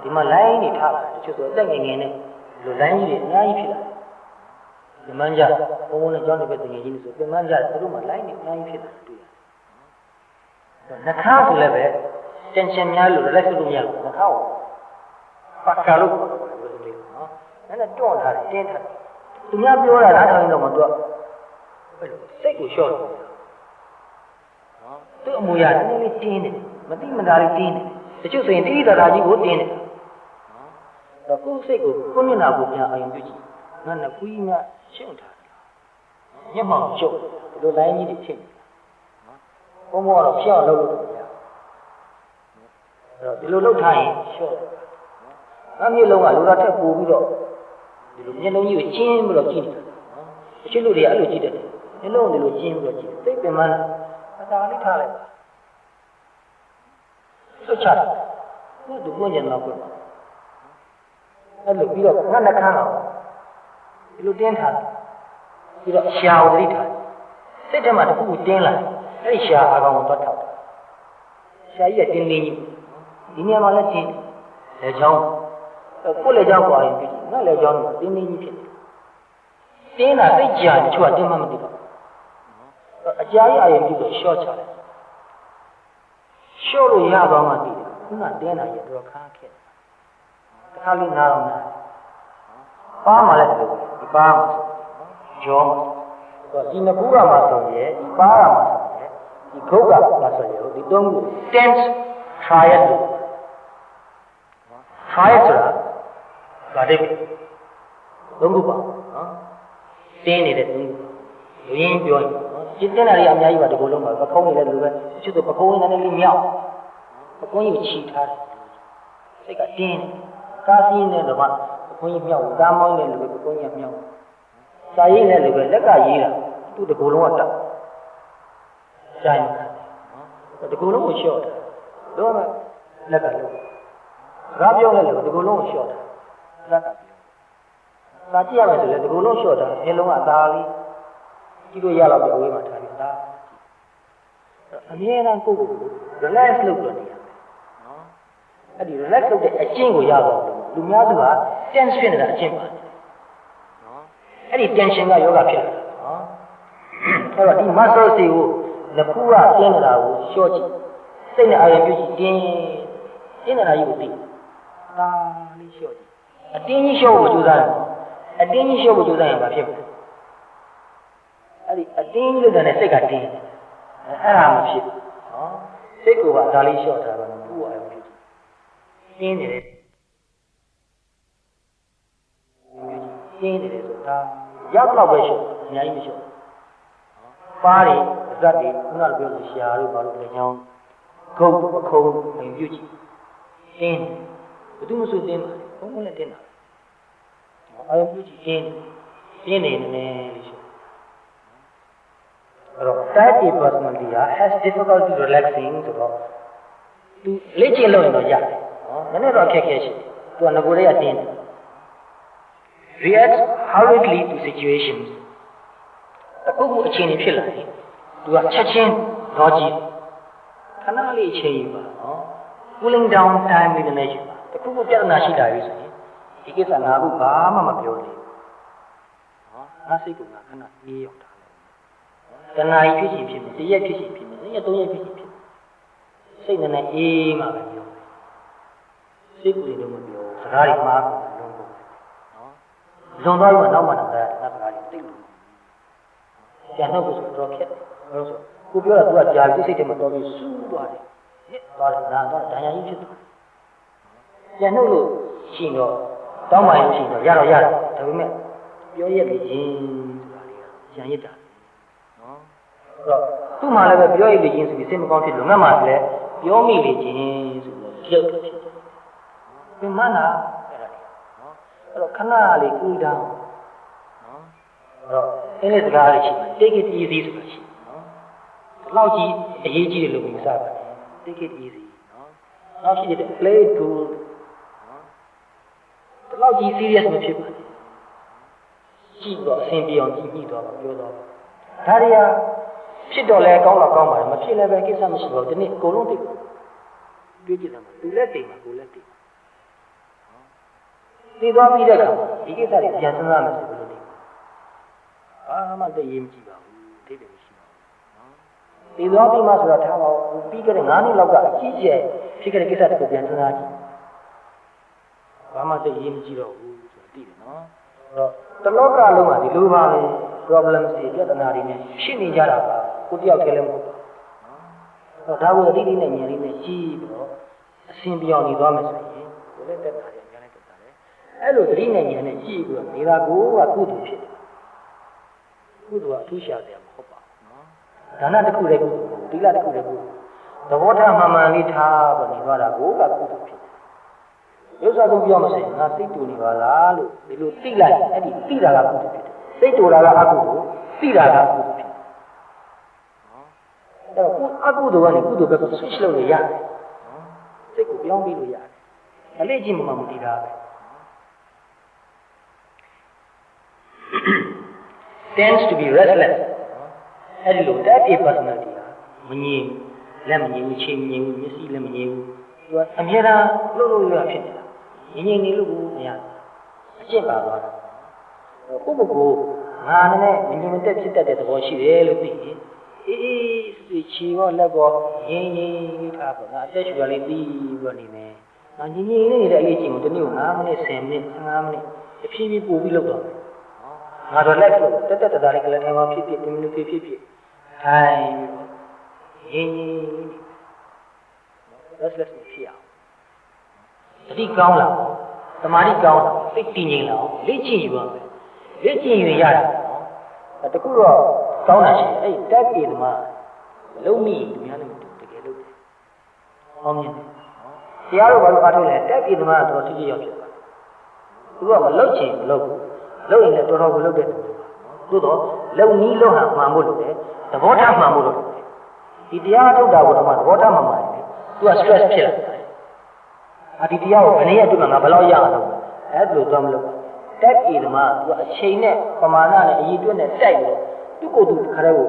Speaker 1: ဒီမှာ line တွေထားတာတချို့ဆိုအသက်ငယ်ငယ်နဲ့လူ line ကြီးတွေအများကြီးဖြစ်လာတယ်ဒီမှန်ကြဘုံဘုံနဲ့ကြောင်းနေတဲ့တငယ်ကြီးတွေဆိုပြန်မှန်ကြသူတို့မှ line တွေအများကြီးဖြစ်လာတွေ့ရတယ်နှာခေါင်းဆိုလည်းပဲ tension များလို့ relax လုပ်လို့မရဘူးနှာခေါင်းကိုပါကာလို့နော်အဲ့ဒါတွန်းထားတယ်တင်းထားတယ်သူများပြောတာလားထောင်နေတော့မှသူကအဲ့လိုစိတ်ကို short လုပ်တယ်နော်သူ့အမူအရာနည်းနည်းလေးတင်းတယ်မသိမသာလေးတင်းတယ်တချို့ဆိုရင်တိတိတသာကြီးကိုတင်းတယ်နော်အဲ့တော့ကိုယ်စိတ်ကိုကိုယ်မျက်နှာကိုပြန်အာရုံပြုကြည့်ငါနဲ့ခွေးများရှုံထားတယ်ညမှောင်ကျုပ်ဒီလို line ကြီးတွေဖြစ်နေနော်ဘုံဘောကတော့ဖြစ်အောင်လုပ်လို့မရအဲ့တော့ဒီလိုလုပ်ထားရင်ရှော့ငါမျိုးလုံးကလူတော်ထက်ပိုပြီးတော့ဒီလိုမျက်လုံးကြီးကိုကျင်းပြီးတော့ကြည့်နေတာနော်တချို့လူတွေကအဲ့လိုကြည့်တယ်မျက်လုံးဒီလိုကျင်းပြီးတော့ကြည့်သိပင်မလားအသာလေးထားလိုက်ဆွတ်ချတာသူ့ကိုညံတော့ကိုအဲ့လိုပြီးတော့ငါနှခမ်းအောင်ဒီလိုတင်းထားပြီးတော့ရှာကိုတိထားစိတ်ထဲမှာတစ်ခုတင်းလာအဲ့ဒီရှာအကောင်ကိုသွားထောက်ရှာကြီးကတင်းတင်းကြီးဒီနေရာမှာလည်းတင်းလေချောင်းကိုလေချောင်းပွားရင်ပြီးငါလေချောင်းကတင်းတင်းကြီးဖြစ်တယ် တင်းတာသိကြတယ်ချို့ကတင်းမှမသိတော့အကြာကြီးအာရုံပြုလို့ရှော့ချတယ်ရှော့လို့ရသွားမှသိတယ်ခုနတင်းတာရေတော့ခါခဲ့တခါလေးနားတော့နားပါမှလည်းဒီပါမှကြောဒီနှစ်ခုကမှဆိုရင်ဒီပါကမှဆိုရင်ဒီခုတ်ကမှဆိုရင်ဒီသုံးခု tense triad triad ဆိုတာဗာတဲ့သုံးခုပါနော်တင်းနေတဲ့သုံးခုလူရင်းပြောရင်ဒီတင်းတာတွေအများကြီးပါဒီလိုလုံးပါပခုံးနေလည်းလူပဲတချို့တော့ပခုံးနေတယ်လေးမြောက်ပခုံးကြီးချီထားတယ်စိတ်ကတင်းတယ်ကားစီးနေတော့မှပခုံးကြီးမြောက်ကားမောင်းနေလို့ပခုံးကြီးမြောက်စာရေးနေလို့ပဲလက်ကရေးတာသူ့တကူလုံးကတက်ဆိုင်နော်တကူလုံးကိုလျှော့တာတော့လက်ကလို့စကားပြောလဲလို့တကူလုံးကိုလျှော့တာလက်ကပြောစာကြည့်ရမယ်ဆိုလဲတကူလုံးလျှော့တာမျက်လုံးကအသားလေးကြည့်လို့ရတော့ဒီဝေးမှာထားပြီးသားအမြဲတမ်းကိုယ့်ကို relax လုပ်လို့နေရမယ်နော်အဲ့ဒီ relax လုပ်တဲ့အကျင့်ကိုရတော့လူများစုက tense ဖြစ်နေတာအကျင့်ပါနော်အဲ့ဒီ tension ကယောဂဖြစ်လာတာနော်အဲ့တော့ဒီ muscle တွေကိုနှစ်ခုကတင်းနေတာကိုလျှော့ကြည့်စိတ်နဲ့အာရုံပြုကြည့်တင်းနေတာကြီးကိုသိဒါလေးလျှော့ကြည့်အတင်းကြီးလျှော့ဖို့မကြိုးစားဘူးအတင်းကြီးလျှော့ဖို့ကြိုးစားရင်ဘာဖြစ်မလဲအဲ့ဒီအတင်းကြီးလို့တဲ့စိတ်ကတင်းအဲ့ဒါမဖြစ်ဘူးနော်စိတ်ကိုကဒါလေးလျှော့ထားတော့ဘူးအာရုံပြုကြည့်တင်းနေတယ်ဆိုတာရောက်တော့ပဲလျှော့အများကြီးမလျှော့ပါးတွေဇက်တွေခုနကပြောလို့ရှာတို့ဘာလို့လဲချောင်းခုတ်အခုံဝင်ပြုကြည့်တင်းဘယ်သူမှဆိုတင်းပါဘုံဘုံနဲ့တင်းတာအာရုံပြုကြည့်တင်းနေနေလို့ရှိအဲ့တော့ type A personality has difficulty relaxing ဆိုတော့သူလေ့ကျင့်လို့ရင်တော့ရတယ်နော်နည်းနည်းတော့အခက်ခဲရှိတယ်သူကငကိုတွေကတင်းတယ်react hurriedly to situations အခုအခြေအနေဖြစ်လာတယ်သူကချက်ချင်းတော့ကြည့်ခဏလေးအချိန်ယူပါနော် cooling down time လေးနည်းယူပါတခုခုပြဿနာရှိတာပြီဆိုရင်ဒီကိစ္စငါအခုဘာမှမပြောသေးဘူးနော်ငါစိတ်ကခဏအေးရောက်တာလေတဏှာကြီးဖြစ်ဖြစ်ဖြစ်ရက်ဖြစ်ဖြစ်နှစ်ရက်သုံးရက်ဖြစ်ဖြစ်စိတ်နဲ့အေးမှပဲပြောစိတ်ကိုလည်းမပြောစကားတွေမှားကုန်လုံးကုန်နော်ဇွန်သွားပြီးတော့နောက်မှတော့ငါစကားတွေတိတ်လို့ပြန်တော့ဆိုတော့ခက်တယ်ဆိုကိုပြောတာသူကကြာပြီးစိတ်ထဲမှာတော်ပြီးစူးသွားတယ်ဟစ်သွားတယ်နာတော့ဒဏ်ရာကြီးဖြစ်သွားပြန်နှုတ်လို့ရှိတော့တောင်းပါရင်ရှိတော့ရတော့ရတယ်ဒါပေမဲ့ပြောရက်လေရင်ဆိုတာလေးရံရစ်တာနော်အဲ့တော့သူ့မှာလည်းပဲပြောရက်လေရင်ဆိုပြီးစိတ်မကောင်းဖြစ်လို့ငတ်မှလည်းပြောမိလေခြင်းဆိုတော့ကြောက်ဖြစ်တယ်ပြန်မှန်းတာအဲ့ဒါလေးနော်အဲ့တော့ခဏလေးကူးတောင်းနော်အဲ့တော့အင်းလေးစကားလေးရှိတယ် take it easy ဆိုတာရှိနော်ဒီလောက်ကြီးအရေးကြီးတယ်လို့ပြောစားပါတယ် take it easy နော်နောက်ရှိတယ် play it cool နော်ဒီလောက်ကြီး serious မဖြစ်ပါနဲ့ကြည့်တော့အဆင်ပြေအောင်ကြည့်ပြီးတော့ပြောတော့ဒါတွေကဖြစ်တော့လဲကောင်းတော့ကောင်းပါတယ်မဖြစ်လည်းပဲကိစ္စမရှိပါဘူးဒီနေ့အကုန်လုံးသိပါတွေးကြည့်တယ်မှာသူလည်းသိမှာကိုလည်းသိသိသွားပြီးတဲ့အခါဒီကိစ္စတွေပြန်စဉ်းစားမယ်ဆိုလို့ဘာမှတည်းရေးမကြည့်ပါဘူးသိတယ်မရှိပါဘူးနော်သိသွားပြီးမှဆိုတော့ထားပါဦးပြီးခဲ့တဲ့9နှစ်လောက်ကအကြီးကျယ်ဖြစ်ခဲ့တဲ့ကိစ္စတွေကိုပြန်စဉ်းစားကြည့်ဘာမှတည်းရေးမကြည့်တော့ဘူးဆိုတော့သိတယ်နော်အဲ့တော့တလောကလုံးကဒီလိုပါပဲ problem တွေပြဿနာတွေနဲ့ရှင်းနေကြတာပါကိုတယောက်တည်းလည်းမဟုတ်ပါဘူးဒါကိုအတိအကျနဲ့ဉာဏ်လေးနဲ့ကြည့်ပြီးတော့အစဉ်ပြောင်းနေသွားမယ်ဆိုရင်ကိုလည်းတက်တာတယ်ဉာဏ်နဲ့တက်တာတယ်အဲ့လိုသတိနဲ့ဉာဏ်နဲ့ကြည့်ပြီးတော့နေတာကိုကကုသိုလ်ဖြစ်တယ်ကုသိုလ်ကအထူးရှာစရာမဟုတ်ပါဘူးနော်ဒါနတစ်ခုတည်းကုသိုလ်သီလတစ်ခုတည်းကုသိုလ်သဘောထားမှန်မှန်လေးထားပြီးနေသွားတာကိုကကုသိုလ်ဖြစ်တယ်ရုပ်စွာဆုံးပြောမစင်ငါစိတ်တူနေပါလားလို့ဒီလိုသိလိုက်အဲ့ဒီသိတာကကုသိုလ်ဖြစ်တယ်စိတ်တူတာကအကုသိုလ်သိတာကကုသိုလ်ဖြစ်တယ်နော်အဲ့တော့အကုသိုလ်ကနေကုသိုလ်ဘက်ကို switch လုပ်လို့ရတယ်နော်စိတ်ကိုပြောင်းပြီးလို့ရတယ်အလေးချင်းမှမတည်တာပဲ tends to be restless အဲ့ဒီလို type A personality မငြင်းလက်မငြင်းဘူးချင်းမငြင်းဘူးမျက်စိလည်းမငြင်းဘူးသူကအမြဲတမ်းလှုပ်လို့ရဖြစ်နေတာငြင်းနေလို့မရအကျင့်ပါသွားတာကိုယ့်ကိုယ်ကို ngà này mình tiếp chỉ để đồ xí về luôn đi chỉ có là có nhẹ thà bữa ngà để chùa lên đi bữa này ngà nhẹ này để lấy chỉ một cái ngà này xem này ngà này phi phi bù phi lúc đó ngà rồi lại lúc tết ra lại cái này mà phi mình phi thay nhẹ restless ဖြစ်အောင်တတိကောင်းလာတမာတိကောင်းလာစိတ်တည်ငြိမ်လာအောင်လေ့ကျင့်ယူရမယ်လေ့ကျင့်ယူရတယ်တခုတော့ကောင်းတာရှိတယ်အဲ့တက်ပြေသမားလုံးမိသူများနဲ့တကယ်လို့တယ်အောင်မြင်တယ်တရားတော်ဘာလို့အားထုတ်လဲတက်ပြေသမားတော့သိရဖြစ်သွားသူကမလုတ်ချင်မလုတ်ဘူးလုတ်ရင်လည်းတော်တော်ကိုလုတ်တဲ့သူတော့လုံနီးလုံဟာမှန်ဖို့လုပ်တယ်သဘောထားမှန်ဖို့လုပ်တယ်ဒီတရားထုတ်တာကိုတော့သဘောထားမှန်ပါတယ်သူက stress ဖြစ်လာတယ်။ဒီတရားကိုဘယ်နည်းအတွင်းမှာငါဘယ်လောက်ရအောင်လုပ်အဲ့ဒါလို့တော့မလုပ်တက်ပြေသမားသူကအချိန်နဲ့ပမာဏနဲ့အရေးတွက်နဲ့တိုက်လို့သူ့ကိုယ်သူခါတဲ့ကို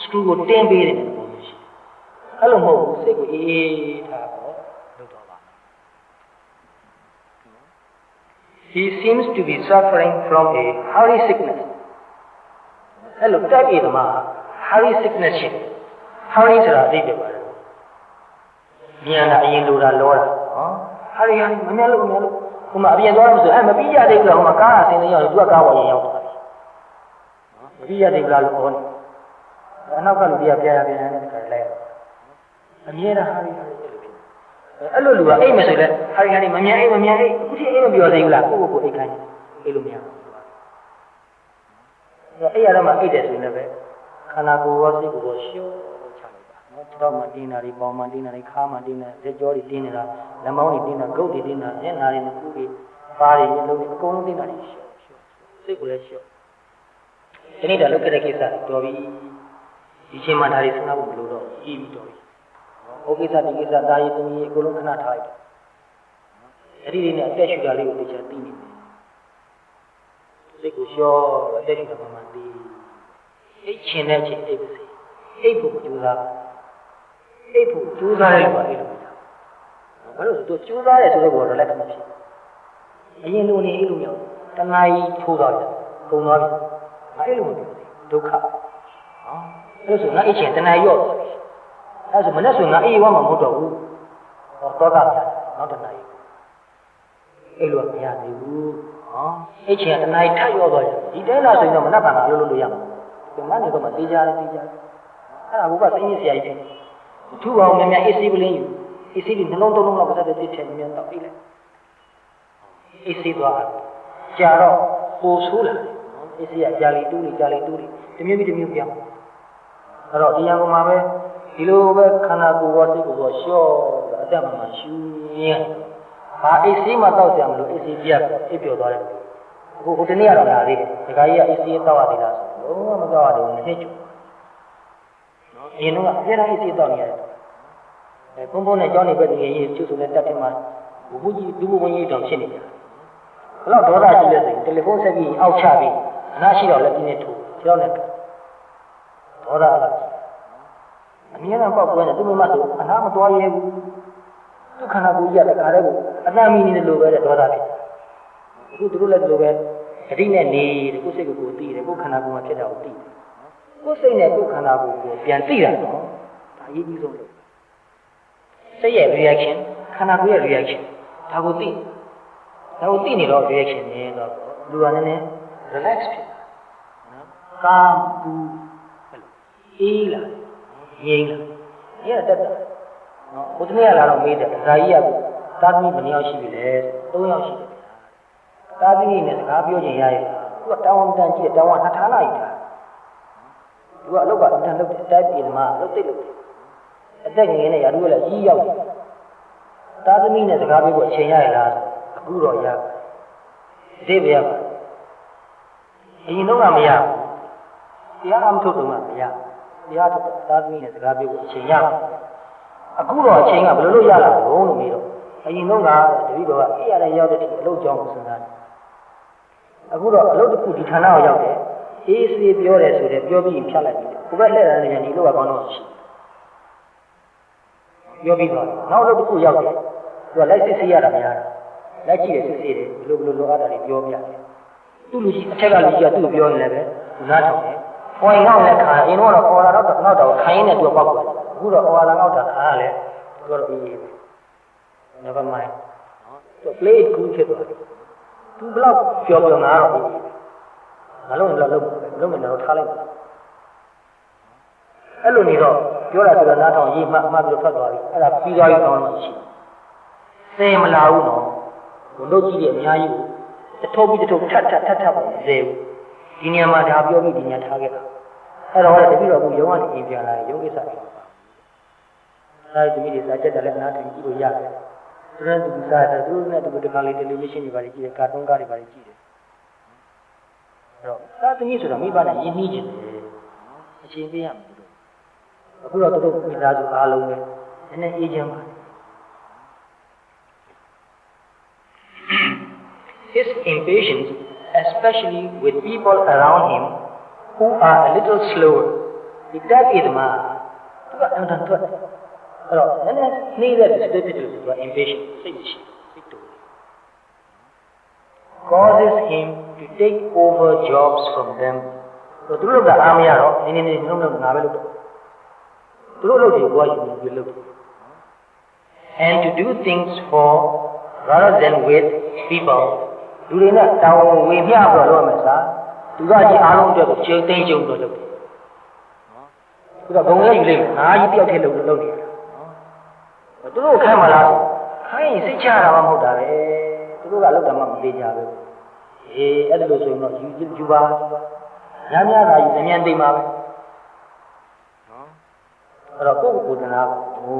Speaker 1: screw ကိုတင်းပေးတယ်ပုံမျိုးရှိ။အဲ့လိုမဟုတ်ဘူးစိတ်ကိုအေးထားတော့လုပ်တော့ပါမယ်။ He seems to be suffering from a hurry sickness. အဲ့လိုတက်ပြေသမား hurry sickness ရှိတယ်။ hurry ဆိုတာသိတယ်ပါလား။မြန်တာအရင်လိုတာလောတာနော်ဟာရီမမြတ်လို့ဟိုမှာအပြင်သွားလို့ဆိုမပြီးရသေးဘူးလားဟိုမှာကားအစင်းလေးရောက်သူကကားပေါ်ရင်ရောက်သွားပြီနော်မပြီးရသေးဘူးလားလို့ဟောနေအနောက်ကလူတွေကပြန်နေတယ်ခါလိုက်အမြဲတမ်းဟာရီအဲ့လိုလူကအိတ်မယ်ဆိုလဲဟာရီမမြန်အိတ်အခုထိအိတ်မပြောသေးဘူးလားကိုအိတ်ခိုင်းအိတ်လို့မရဘူးအဲ့ရတော့မှအိတ်တယ်ဆိုရင်လည်းခန္ဓာကိုယ်ရောစိတ်ကိုယ်ရောရှုနော်ခြေထောက်မှာတင်းတာတွေပေါင်မှာတင်းတာတွေခါမှာတင်းတာလက်ကြောတွေတင်းနေတာလက်မောင်းတွေတင်းတာဂုတ်တွေတင်းတာမျက်နှာတွေနှာခေါင်းတွေပါးတွေမျက်လုံးတွေအကုန်လုံးတင်းတာတွေရှော့စိတ်ကိုလည်းရှော့ဒီနေ့တော့လုပ်ခဲ့တဲ့ကိစ္စတော်ပြီဒီချိန်မှာဒါတွေစဉ်းစားဖို့မလိုတော့ပြီးပြီတော်ပြီဟိုကိစ္စဒီကိစ္စဒါရည်သမီးအကုန်လုံးခဏထားလိုက်တယ်အဲ့ဒီတွေနဲ့အသက်ရှူတာလေးကိုသိချင်သိနေတယ်စိတ်ကိုရှော့အသက်ရှူတာမှသိအိတ်ချင်တဲ့ချိန်အိတ်ပါစေအိတ်ဖို့ကြိုးစားအိတ်ဖို့ကြိုးစားရလို့ပါအိတ်လို့မရဘူးဘာလို့ဆိုတော့ကြိုးစားရဲဆိုတော့ဘောတော့လက်ကမဖြစ်အရင်လိုနေအိတ်လို့မရဘူးတဏှာကြီးထိုးသွားတယ်ပုံသွားပြီအိတ်လို့မဖြစ်ဘူးဒုက္ခနော်အဲ့ဆိုငါအိတ်ချင်တဏှာရော့သွားပြီအဲ့ဆိုမနဲ့ဆိုငါအေးဝမ်းမှာမဟုတ်တော့ဘူးဟောတော့ကပြနောက်တဏှာကြီးအိတ်လို့မရသေးဘူးဟောအိတ်ချင်တဏှာကြီးထပ်ရော့သွားတယ်ဒီတဲလာဆိုရင်တော့မနှက်ပါမှာလို့ရမှာဒီမနေတော့မသေးကြတယ်အဲ့ဒါဘုရားသိရင်ဆရာကြီးဖြစ်ထူအောင်များများအေးစီးပလင်းယူအေးစီးပြီးနှလုံးသုံးလုံးလောက်ပတ်သက်တဲ့ထည့်မြန်တော့ပြီးလိုက်အေးစီးသွားကြာတော့ပိုဆိုးလာတယ်အေးစီးကကြာလီတူးတမျိုးပြီးပြောင်းအဲ့တော့ဒီရန်ကုန်မှာပဲဒီလိုပဲခန္ဓာကိုယ်ရောစိတ်ကိုယ်ရောရှော့အတက်မှရှူရင်းဘာအေးစီးမှတောက်ကြမလို့အေးစီးပြတ်အိပ်ပျော်သွားတယ်ဟိုတနေ့ကတော့လာသေးတယ်ဒီခါကြီးကအေးစီးတောက်ရသေးလားဆိုတော့မတောက်ရတော့နှစ်ကျအရင်တော့အပြည့်အစုံအေးတောက်နေရတယ်။ပုံနဲ့ကြောင်းနေပဲတကယ်ရေးကျုပ်ဆိုတဲ့တက်တယ်မှာဘုကြီးဒုဘဝင်ကြီးတောင်ဖြစ်နေကြတယ်။ဘလောက်ဒေါသရှိလဲဆိုရင်တယ်လီဖုန်းဆက်ပြီးအောက်ချပြီးအနားရှိတော့လက်ကြီးနဲ့ထိုးကြောက်နေတယ်။ဒေါသလား။အမြဲတမ်းပေါက်ကွဲနေသူ့မမဆိုအနားမသွားရဲဘူး။သူ့ခန္ဓာကိုယ်ကြီးကတခါတည်းကိုအတမ်းမီနေတယ်လို့ပဲဒေါသဖြစ်တယ်။အခုသူတို့လည်းဒီလိုပဲအတိနဲ့နေတယ်ကိုယ်စိတ်ကိုသိတယ်ကိုယ်ခန္ဓာကိုယ်မှာဖြစ်တာကိုသိတယ်။ကိုယ်စိတ်နဲ့ကိုယ်ခန္ဓာကိုယ်ကိုပြန်သိတာနော်။ဒါအရေးကြီးဆုံးလို့စိတ်ရဲ့ reaction ခန္ဓာကိုယ်ရဲ့ reaction ဒါကိုသိနေတော့ reaction နေတော့လူကနည်းနည်း relax ဖြစ်နော်ကာပူအေးလာငြိမ်လာအဲ့ဒါတက်တာနော်ဘုရားကလာတော့မေးတယ်ဒါကြီးကသာသမီဘယ်နှယောက်ရှိပြီလဲ3ယောက်ရှိတယ်သာသမီနဲ့စကားပြောချင်ရရဲ့သူကတောင်းတန်ကြည့်တောင်းက2ထားလိုက်တာသူကအလုပ်ကအတန်လုပ်တယ်တိုက်ပြည်မှာလုပ်သိလို့အသက်ငယ်နဲ့ရာထူးကလည်းကြီးရောက်တယ်သားသမီးနဲ့စကားပြောဖို့အချိန်ရရလားအခုတော့ရဒီပဲရပါအရင်တော့မရဘူးတရားအမထုတ်တော့မှမရတရားထုတ်သားသမီးနဲ့စကားပြောဖို့အချိန်ရအခုတော့အချိန်ကဘယ်လိုလုပ်ရလာလို့လို့မေးတော့အရင်တော့ကတပည့်တော်ကအေးရတဲ့ရောက်တဲ့အထိအလုပ်ကြောင်းကိုစဉ်းစားတယ်အခုတော့အလုပ်တစ်ခုဒီဌာနကိုရောက်တယ်အေးစေးပြောတယ်ဆိုတော့ပြောပြီးဖြတ်လိုက်ပြီကိုပဲလှည့်တယ်လည်းဒီလိုကကောင်းတော့ရှိပြောပြီးတော့နောက်တော့တစ်ခုရောက်တယ်သူကလိုက်စစ်ဆေးရတာမရတာလိုက်ကြည့်တယ်စစ်ဆေးတယ်ဘယ်လိုလိုအပ်တာတွေပြောပြတယ် သူ့လူကြီးအထက်ကလူကြီးကသူ့ကိုပြောနေတယ်ပဲနားထောင်တယ်။ပေါ်ရင်တော့လည်းခါရင်တော့အော်လာတော့ငေါ့တော့ခိုင်းနေသူကပောက်တယ်။အခုတော့အော်လာငေါ့တာခါရတယ်သူကတော့ပြီး never mind နော်သူ play it cool ဖြစ်သွားတယ်။သူဘလောက်ပြောငါတော့ပြီးငါလုံးလုံးလုံးနေတော့ထားလိုက်အဲ့လိုနေတော့ပြောတာဆိုတော့နားထောင်ရေးမှပြီးတော့ဖတ်သွားပြီအဲ့ဒါပြီးသွားပြီကောင်းလို့ရှိစေမလာဘူးနော်ဘုံတို့ကြည့်ရအများကြီးတထုပ်ပြီးတထုပ်ထပ်ပါစေဘူးဒီနေရာမှာဒါပြောပြီးဒီနေရာထားခဲ့တာအဲ့တော့တပည့်တော်ကရုံကနေအိမ်ပြန်လာရင်ရုံကိစ္စဖြစ်ပါအဲဒီမိတွေစာချက်တယ်လည်းအနားထိုင်ကြည့်လို့ရတယ်သူတို့သူစားတယ်သူတို့နဲ့သူတခါလေးတယ်လီဗီရှင်းတွေပါကြည့်တယ်ကာတွန်းကားတွေပါကြည့်တယ်အဲ့တော့သာသမီဆိုတာမိဘနဲ့ရင်းနှီးခြင်းတယ်အချိန်ပေးရမယ်အခုတော့တို့မိသားစုအားလုံးပဲနည်းနည်းအေးချမ်းပါ His impatience, especially with people around him who are a little slower, ဒီတက်ပြီးမှသူကအမှန်တန်ထွက်အဲ့တော့နည်းနည်းနေတဲ့စိတ်ဖြစ်တယ်သူက impatient စိတ်ရှိစိတ်တူ causes him to take over jobs from them သူတို့ကအားမရတော့နည်းနည်းနှုတ်ငါပဲလုပ်တော့သူတို့လုပ်တယ်ကိုယ်ကယူပြီးလုပ်တယ် and to do things for rather than with people လူတွေနဲ့တောင်းဝေမျှပြီးတော့လုပ်ရမယ်စားသူကကြီးအားလုံးအတွက်ကိုကျိန်းသိမ်းကျုံတော့လုပ်တယ်နော်သူကဘုံလေးယူလိုက်ငါးကြီးတယောက်တည်းလုပ်နေတယ်နော်သူတို့ခိုင်းမလားခိုင်းရင်စိတ်ချရတာမှမဟုတ်တာပဲသူတို့ကလုပ်တာမှမသေးကြဘူးအေးအဲ့ဒါလို့ဆိုရင်တော့ယူပါများများသာယူအမြန်သိမ်းပါပဲအဲ့တော့ကိုယ့်ကိုယ်တနာဟို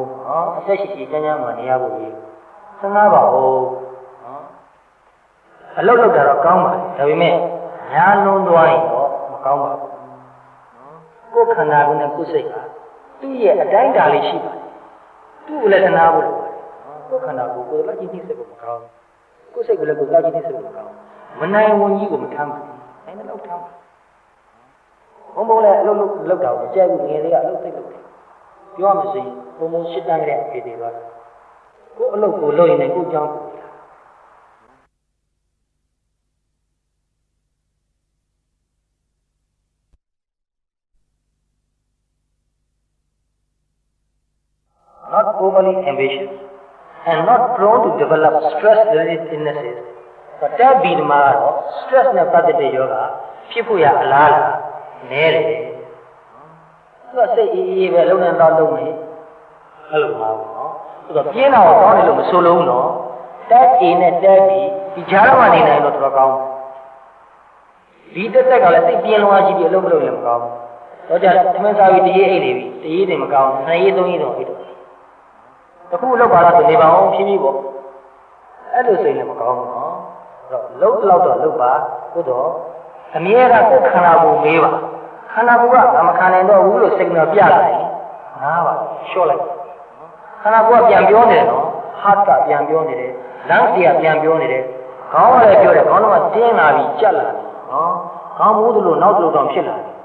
Speaker 1: အသက်ရှိရှိကျန်းကျန်းမှာနေရဖို့ကြီးစဉ်းစားပါဦးနော်အလုပ်လုပ်တာတော့ကောင်းပါဒါပေမဲ့ညာလုံးသွားရင်တော့မကောင်းပါဘူးနော်ကိုယ်ခန္ဓာကိုယ်နဲ့ကိုယ်စိတ်ကသူ့ရဲ့အတိုင်းတာလေးရှိပါတယ်သူ့ကိုလည်းတနာဖို့လိုပါတယ်ကိုယ်ခန္ဓာကိုယ်လည်းကြည့်ကြည့်စိတ်ကိုမကောင်းကိုယ်စိတ်ကိုလည်းကိုယ်ကြည့်ကြည့်စိတ်ကိုမကောင်းမနိုင်ဝန်ကြီးကိုမထမ်းပါဘူးနိုင်တဲ့လောက်ထမ်းပါဘုံလည်းအလုပ်လုပ်တာကိုကြိုက်ဘူးငယ်လေးကအလုပ်သိလုပ်တယ်ပြောရမယ်ဆိုရင်ဘုံရှစ်တန်းကလေးပြေးသေးသွားကိုယ်အလုပ်ကိုလုပ်ရင်လည်းကိုယ်ကြောင်း not overly ambitious and not prone to develop stress-related illnesses. But that be the matter, stress နဲ့ပတ်သက်တဲ့ယောဂဖြစ်ဖို့ရအလားလားနည်းတယ်။သူကစိတ်အေးအေးပဲလုံးနဲ့တော့လုံးနေအဲ့လိုမဟုတ်ဘူးနော်။သူကပြင်းတာကိုကောင်းတယ်လို့မဆိုလို့နော်။တက်အေးနဲ့တက်ပြီးဒီကြားထဲမှာနေနိုင်တော့တော်ကောင်း။ဒီတက်ကလည်းစိတ်ပြင်းလွှားကြီးပြီးအလုံးမလုံးလည်းမကောင်းဘူး။တော့ကြသမင်းစားပြီးတရေအိတ်နေပြီတရေတွေမကောင်းနှစ်ရေသုံးရေတော့အိတ်တော့တခုလောက်ပါတော့နေပါအောင်ဖြည်းဖြည်းပေါ့အဲ့လိုစိတ်လည်းမကောင်းဘူးနော်အဲ့တော့လှုပ်တော့လှုပ်ပါသို့တော့အမြဲတမ်းကိုယ်ခန္ဓာကိုယ်မေးပါခန္ဓာကိုယ်ကမခံနိုင်တော့ဘူးလို့စိတ်ကပြလာတယ်ငါးပါလျှော့လိုက်ခန္ဓာကိုယ်ကပြန်ပြောနေတယ်နော် heart ကပြန်ပြောနေတယ် lungs ကပြန်ပြောနေတယ်ခေါင်းကလည်းပြောတယ်ခေါင်းတော့တင်းလာပြီးကြက်လာတယ်နော်ခေါင်းမိုးသလိုနောက်သလိုတောင်ဖြစ်လာတယ်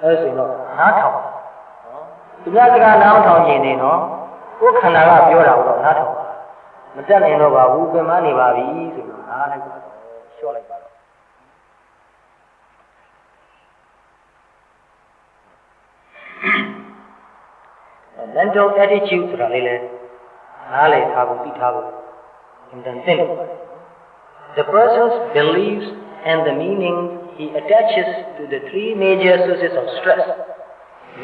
Speaker 1: အဲ့ဆိုရင်တော့နားထောင်နော်သူများစကားနားထောင်ခြင်းနေနော်ကိုယ်ခန္ဓာကပြောတာတော့နားထောင်ပါမတက်နိုင်တော့ပါဘူးပြန်မနေပါပြီဆိုတော့နားလိုက်ပါတော့လျှော့လိုက်ပါတော့ mental attitude ဆိုတာလေးလဲနားလည်ထားဖို့သိထားဖို့အင်တန်သင့် the person's beliefs and the meaning he attaches to the three major sources of stress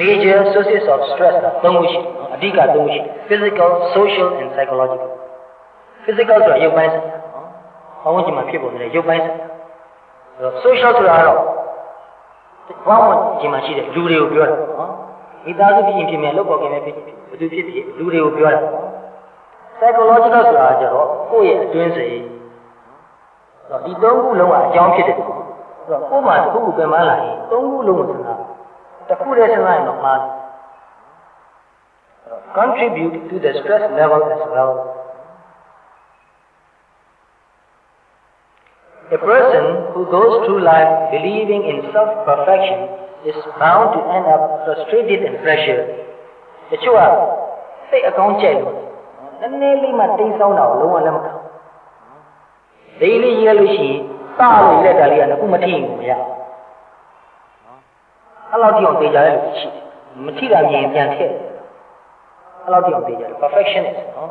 Speaker 1: major sources of stress သုံးခုရှိအဓိကသုံးခုရှိ physical social and psychological physical ဆိုတာရုပ်ပိုင်းဆိုင်နော်ဘာမှဒီမှာဖြစ်ပေါ်နေတဲ့ရုပ်ပိုင်းဆိုင် social ဆိုတာတော့ဘာမှဒီမှာရှိတဲ့လူတွေကိုပြောတာနော်မိသားစုဖြစ်ရင်ဖြစ်မယ်လုပ်ပေါ်ခင်ပဲဖြစ်ဖြစ်ဘယ်သူဖြစ်ဖြစ်လူတွေကိုပြောတာ psychological ဆိုတာကျတော့ကိုယ့်ရဲ့အတွင်းစိတ်နော်ဒီသုံးခုလုံးကအကြောင်းဖြစ်တယ်ဆိုတော့ကိုယ်မှာတစ်ခုခုပြန်မလာရင်သုံးခုလုံးကိုစဉ်းစားတစ်ခုတည်းစဉ်းစားရင်တော့မှားတယ် contribute to the stress level as well. A person who goes through life believing in self-perfection is bound to end up frustrated and pressured. The chua say a concept. Nanneli ma ting sound now, long and lemka. Daily yellow she, တာလို့လက်တာလေးကလည်းခုမထိဘူးမရအဲ့လောက်ထိအောင်သိကြတဲ့လူရှိမထိတာမြင်ပြန်ထည့်အဲ့လောက်ထိအောင်သိကြတယ် perfectionist နော်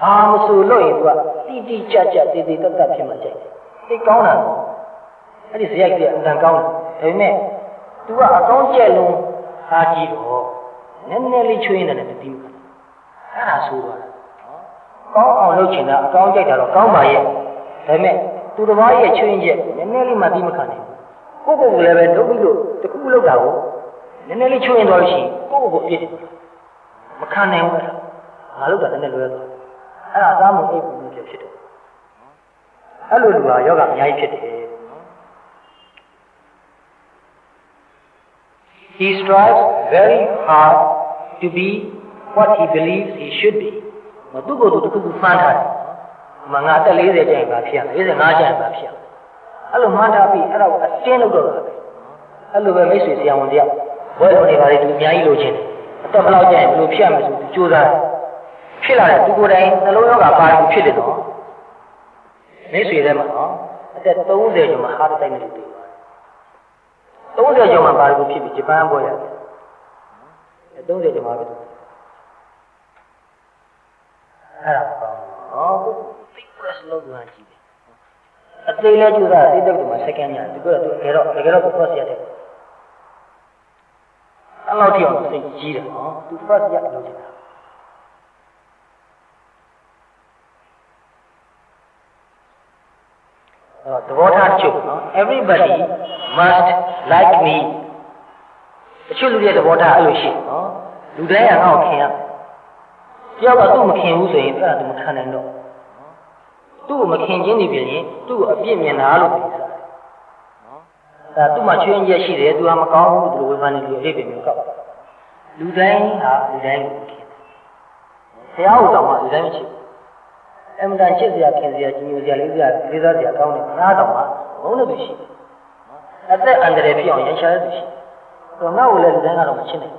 Speaker 1: ဘာမဆိုလို့ရင်သူကတိတိကျကျတည်တည်တတ်တတ်ဖြစ်မှကြိုက်တယ်သိကောင်းတာအဲ့ဒီဇယိုက်ကြီးအမှန်ကောင်းတယ်ဒါပေမဲ့ तू ကအကောင်းကျက်လုံးအားကြီးတော့နည်းနည်းလေးချွေးနေတယ်တတိယအဲ့ဒါဆိုတော့ကောင်းအောင်လုပ်ချင်တာအကောင်းကြိုက်တာတော့ကောင်းပါရဲ့ဒါပေမဲ့သူတစ်ပါးရဲ့ချွေးချက်နည်းနည်းလေးမှသိမခံနိုင်ဘူးကိုယ့်ကိုယ်လည်းပဲလုပ်ပြီးလို့တခုလုပ်တာကိုနည်းနည်းလေးချွေးရင်တော့ရှိကိုယ့်ကိုယ်ကိုပြစ်မခံနိုင်ဘူးငါလုပ်တာနည်းနည်းလွယ်သွားအဲ့ဒါအသားမအိပ်ဘူးဖြစ်တယ်အဲ့လိုလူဟာယောဂအများကြီးဖြစ်တယ်He strives very hard to be what he believes he should be. သူ့ကိုယ်သူတစ်ခုခုမှန်းထားတယ်။ငါအသက်40ကျရင်ပါဖြစ်ရမယ်။45ကျရင်ပါဖြစ်ရမယ်။အဲ့လိုမှန်းထားပြီးအဲ့ဒါကိုအတင်းလုပ်တော့တာပဲ။အဲ့လိုပဲမိတ်ဆွေဆရာဝန်တယောက်ဘွဲတော်နေပါလေသူအများကြီးလိုချင်တယ်။အသက်ဘယ်လောက်ကျရင်ဘယ်လိုဖြစ်ရမယ်ဆိုသူကြိုးစားတယ်။ဖြစ်လာတဲ့သူကိုယ်တိုင်နှလုံးရောဂါပါလို့ဖြစ်တယ်နော်။မိတ်ဆွေထဲမှာနော်အသက်30ကျော်မှာဟာတတိုက်နဲ့တူတယ်30ကျော်မှပါလို့ဖြစ်ပြီးဂျပန်ပေါ်ရတယ်30ကျော်မှပဲအဲ့ဒါပေါ့သိပရက်လို့ကကြည့်တယ်အသေးလေးကျူတာသိတဲ့ကမှ second ညာဒီကတော့တကယ်တော့သူ first ရတယ်အဲ့လောက်ထိအောင်သိကြီးတယ်နော်သူ first ရလို့ချင်တာသဘောထားချုပ်နော် everybody must like me တချို့လူတွေသဘောထားအဲ့လိုရှိနော်လူတိုင်းကငါ့ကိုခင်ရတယောက်ကသူ့မခင်ဘူးဆိုရင်အဲ့ဒါသူမခံနိုင်တော့သူ့ကိုမခင်ချင်းနေပြင်ရင်သူ့ကိုအပြစ်မြင်တာလို့ပြောတာနော်ဒါသူ့မှာချွင်းချက်ရှိတယ်သူကမကောင်းဘူးသူလိုဝေဖန်နေလို့အဖြစ်မျိုးကောက်လူတိုင်းဟာလူတိုင်းကိုခင်ဘုရားဟောတော်မှာလူတိုင်းမရှိအမှန်တန်ချစ်စရာခင်စရာကြီးညိုစရာလေးစရာလေးစားစရာကောင်းတယ်ဘုရားတော်မှာဘုန်းတော်ရှိတယ်အသက်အန္တရာယ်ဖြစ်အောင်ရန်ရှာရသူရှိတော့ငါ့ကိုလည်းလူတိုင်းကတော့မချစ်နိုင်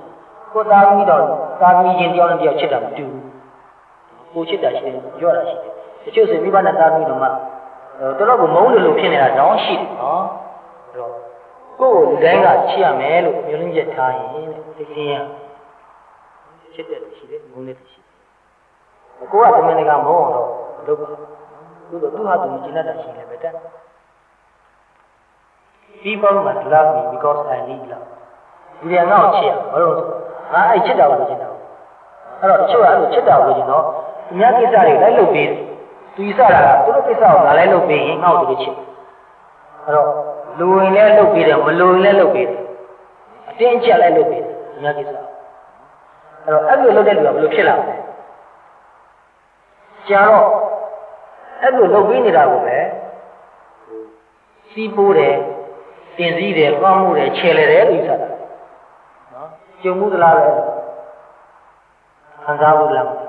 Speaker 1: ကိုသားသမီးတော်သားသမီးချင်းတယောက်နဲ့တယောက်ချစ်တာမတူဘူးကိုချစ်တာရှိတယ်ရော့တာရှိတယ်တချို့ဆိုမိဘနဲ့သားသမီးတော်မှတော်တော်ကိုမုန်းလို့ဖြစ်နေတာတောင်းရှိတယ်နော်အဲ့တော့ကိုယ်ကိုလူတိုင်းကချစ်ရမယ်လို့မျိုးလင်းချက်ထားရင်သိစင်းရချစ်တယ်ရှိတယ်မုန်းတယ်ရှိတယ်ကိုကတမန်ကမုန်းအောင်တော့လုပ်ပါသူဟာသူကျင်တတ်တာရှိတယ်ပဲတဲ့ People must love me because I need love. ဒီရငါ့ကိုချစ်ရဘာလို့လဲငါအဲ့ချစ်တာကိုလိုချင်တာအဲ့တော့တချို့ကအဲ့လိုချစ်တာကိုလိုချင်တော့သူများကိစ္စတွေလိုက်လုပ်ပေးသူယူဆတာကသူတို့ကိစ္စကိုငါလိုက်လုပ်ပေးရင်ငါ့ကိုသူချစ်အဲ့တော့လူဝင်လည်းလုပ်ပေးတယ်မလူဝင်လည်းလုပ်ပေးတယ်အတင်းအကျပ်လိုက်လုပ်ပေးတယ်သူများကိစ္စအဲ့တော့အဲ့လိုလုပ်တဲ့လူကဘယ်လိုဖြစ်လာလဲကြာတော့အဲ့လိုလုပ်ပေးနေတာကိုပဲစီးပိုးတယ်တင်စည်းတယ်ကောင်းမှုတယ်ခြေလေတယ်လို့ယူဆတာနော်ကျုံမှုသလားပဲခံစားဖို့လားနော်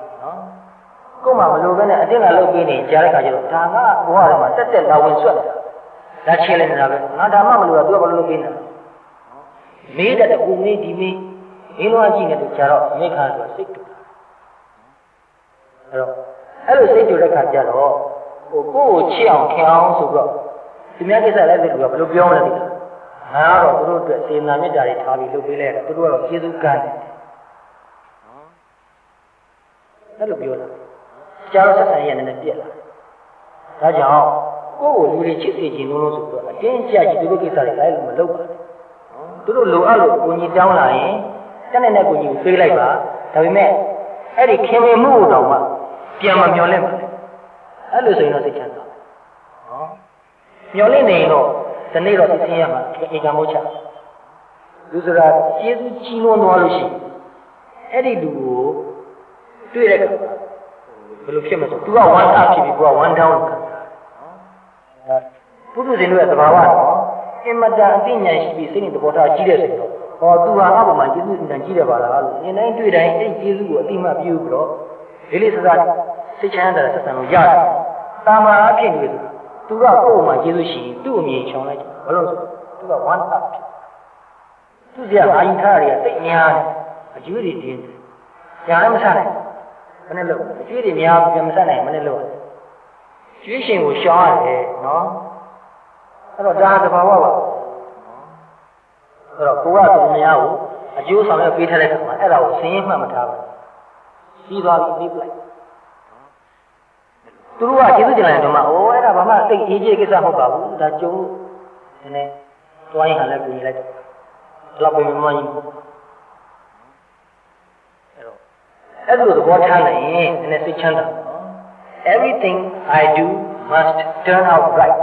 Speaker 1: ကို့မှာမလိုပဲနဲ့အတင်းကလုပ်ပေးနေကြားတဲ့ခါကျတော့ဒါကဘဝထဲမှာတက်တက်လာဝင်ဆွတ်နေတာဒါခြေလေနေတာပဲငါဒါမှမလိုတော့သူကဘာလို့လုပ်ပေးနေတာမေးတဲ့ကူမေးဒီမေးမင်းတို့အကြည့်နေလို့ကြာတော့မိခါဆိုစိတ်တူတာအဲ့လိုစိတ်တူတဲ့ခါကျတော့ကိုယ့်ကိုချစ်အောင်ခင်အောင်ဆိုတော့ဒီများကိစ္စလည်းသူကဘယ်လိုပြောမလဲဒီငါကတော့သူတို့အတွက်စေနာမေတ္တာတွေထားပြီးလုပ်ပေးလိုက်တာသူတို့ကတော့ကျေးဇူးကမ်းတယ်အဲ့လိုပြောတာကြားတော့ဆက်ဆံရနေနဲ့ပြက်လာဒါကြောင့်ကိုယ့်ကိုလူတွေချစ်စေခြင်းလို့ဆိုတော့အတင်းကြပ်ကြီးသူတို့ကိစ္စတွေလည်းမလုပ်ပါနဲ့သူတို့လိုအပ်လို့ကိုကြီးတောင်းလာရင်တက်နေတဲ့ကိုကြီးကိုပေးလိုက်ပါဒါပေမဲ့အဲ့ဒီခင်မင်မှုတော့မှပြန်မမျောလဲပါနဲ့အဲ့လိုဆိုရင်တော့စိတ်ချမ်းသာနော်မျောလင့်နေတော့ဒီနေ့တော့သိသိရမှာအေကံမို့ချလူဆိုတာကျေးဇူးကြီးလွန်းသွားလို့ရှိရင်အဲ့ဒီလူကိုတွေ့တဲ့အခါဘယ်လိုဖြစ်မလဲဆိုသူက one up ဖြစ်ပြီးကိုက one down ခံစားပုထုဇဉ်တို့ရဲ့သဘာဝတော့အင်မတန်အသိဉာဏ်ရှိပြီးစိတ်နဲ့သဘောထားကြီးတဲ့ဆိုတော့ဟောသူဟာအပေါ်မှာကျေးဇူးဉာဏ်ကြီးတယ်ပါလားလို့ဉာဏ်တိုင်းတွေ့တိုင်းအဲ့ကျေးဇူးကိုအတိမတ်ပြုပြီးတော့လေးလေးစားစားစိတ်ချမ်းသာတဲ့ဆက်ဆံလို့ရတယ်တာမာအဖြစ်တွေ့သူကကိုယ့်အပေါ်မှာကျေးဇူးရှိရင်သူ့အမြင်ချောင်းလိုက်ဘယ်လိုဆိုသူက one up ဖြစ်သူကအာယုထားတွေကစိတ်များတယ်အကျွေးတွေတင်းတယ်ညာလည်းမဆနိုင်မနဲ့လို့အကျွေးတွေများပြီးမဆနိုင်မနဲ့လို့ကျွေးရှင်ကိုရှောင်းရတယ်နော် အဲ့တော့ဒါတဘာဝပါအဲ့တော့ကိုကသူများကိုအကျိုးဆောင်ရပေးထားတဲ့ခါမှာအဲ့ဒါကိုစင်းရင်မှတ်မထားဘူးပြီးသွားပြီပြီးပလိုက်သူတို့ကကျေးဇူးတင်လိုက်တော့မှအိုးအဲ့ဒါဘာမှတိတ်အေးကြီးကိစ္စမဟုတ်ပါဘူးဒါကျုံနည်းနည်းတွိုင်းဟာလည်းပြင်လိုက်တယ်တော့ပြင်မကြီးအဲ့လိုသဘောထားနိုင်ရင်နည်းနည်းစိတ်ချမ်းသာ Everything I do must turn out right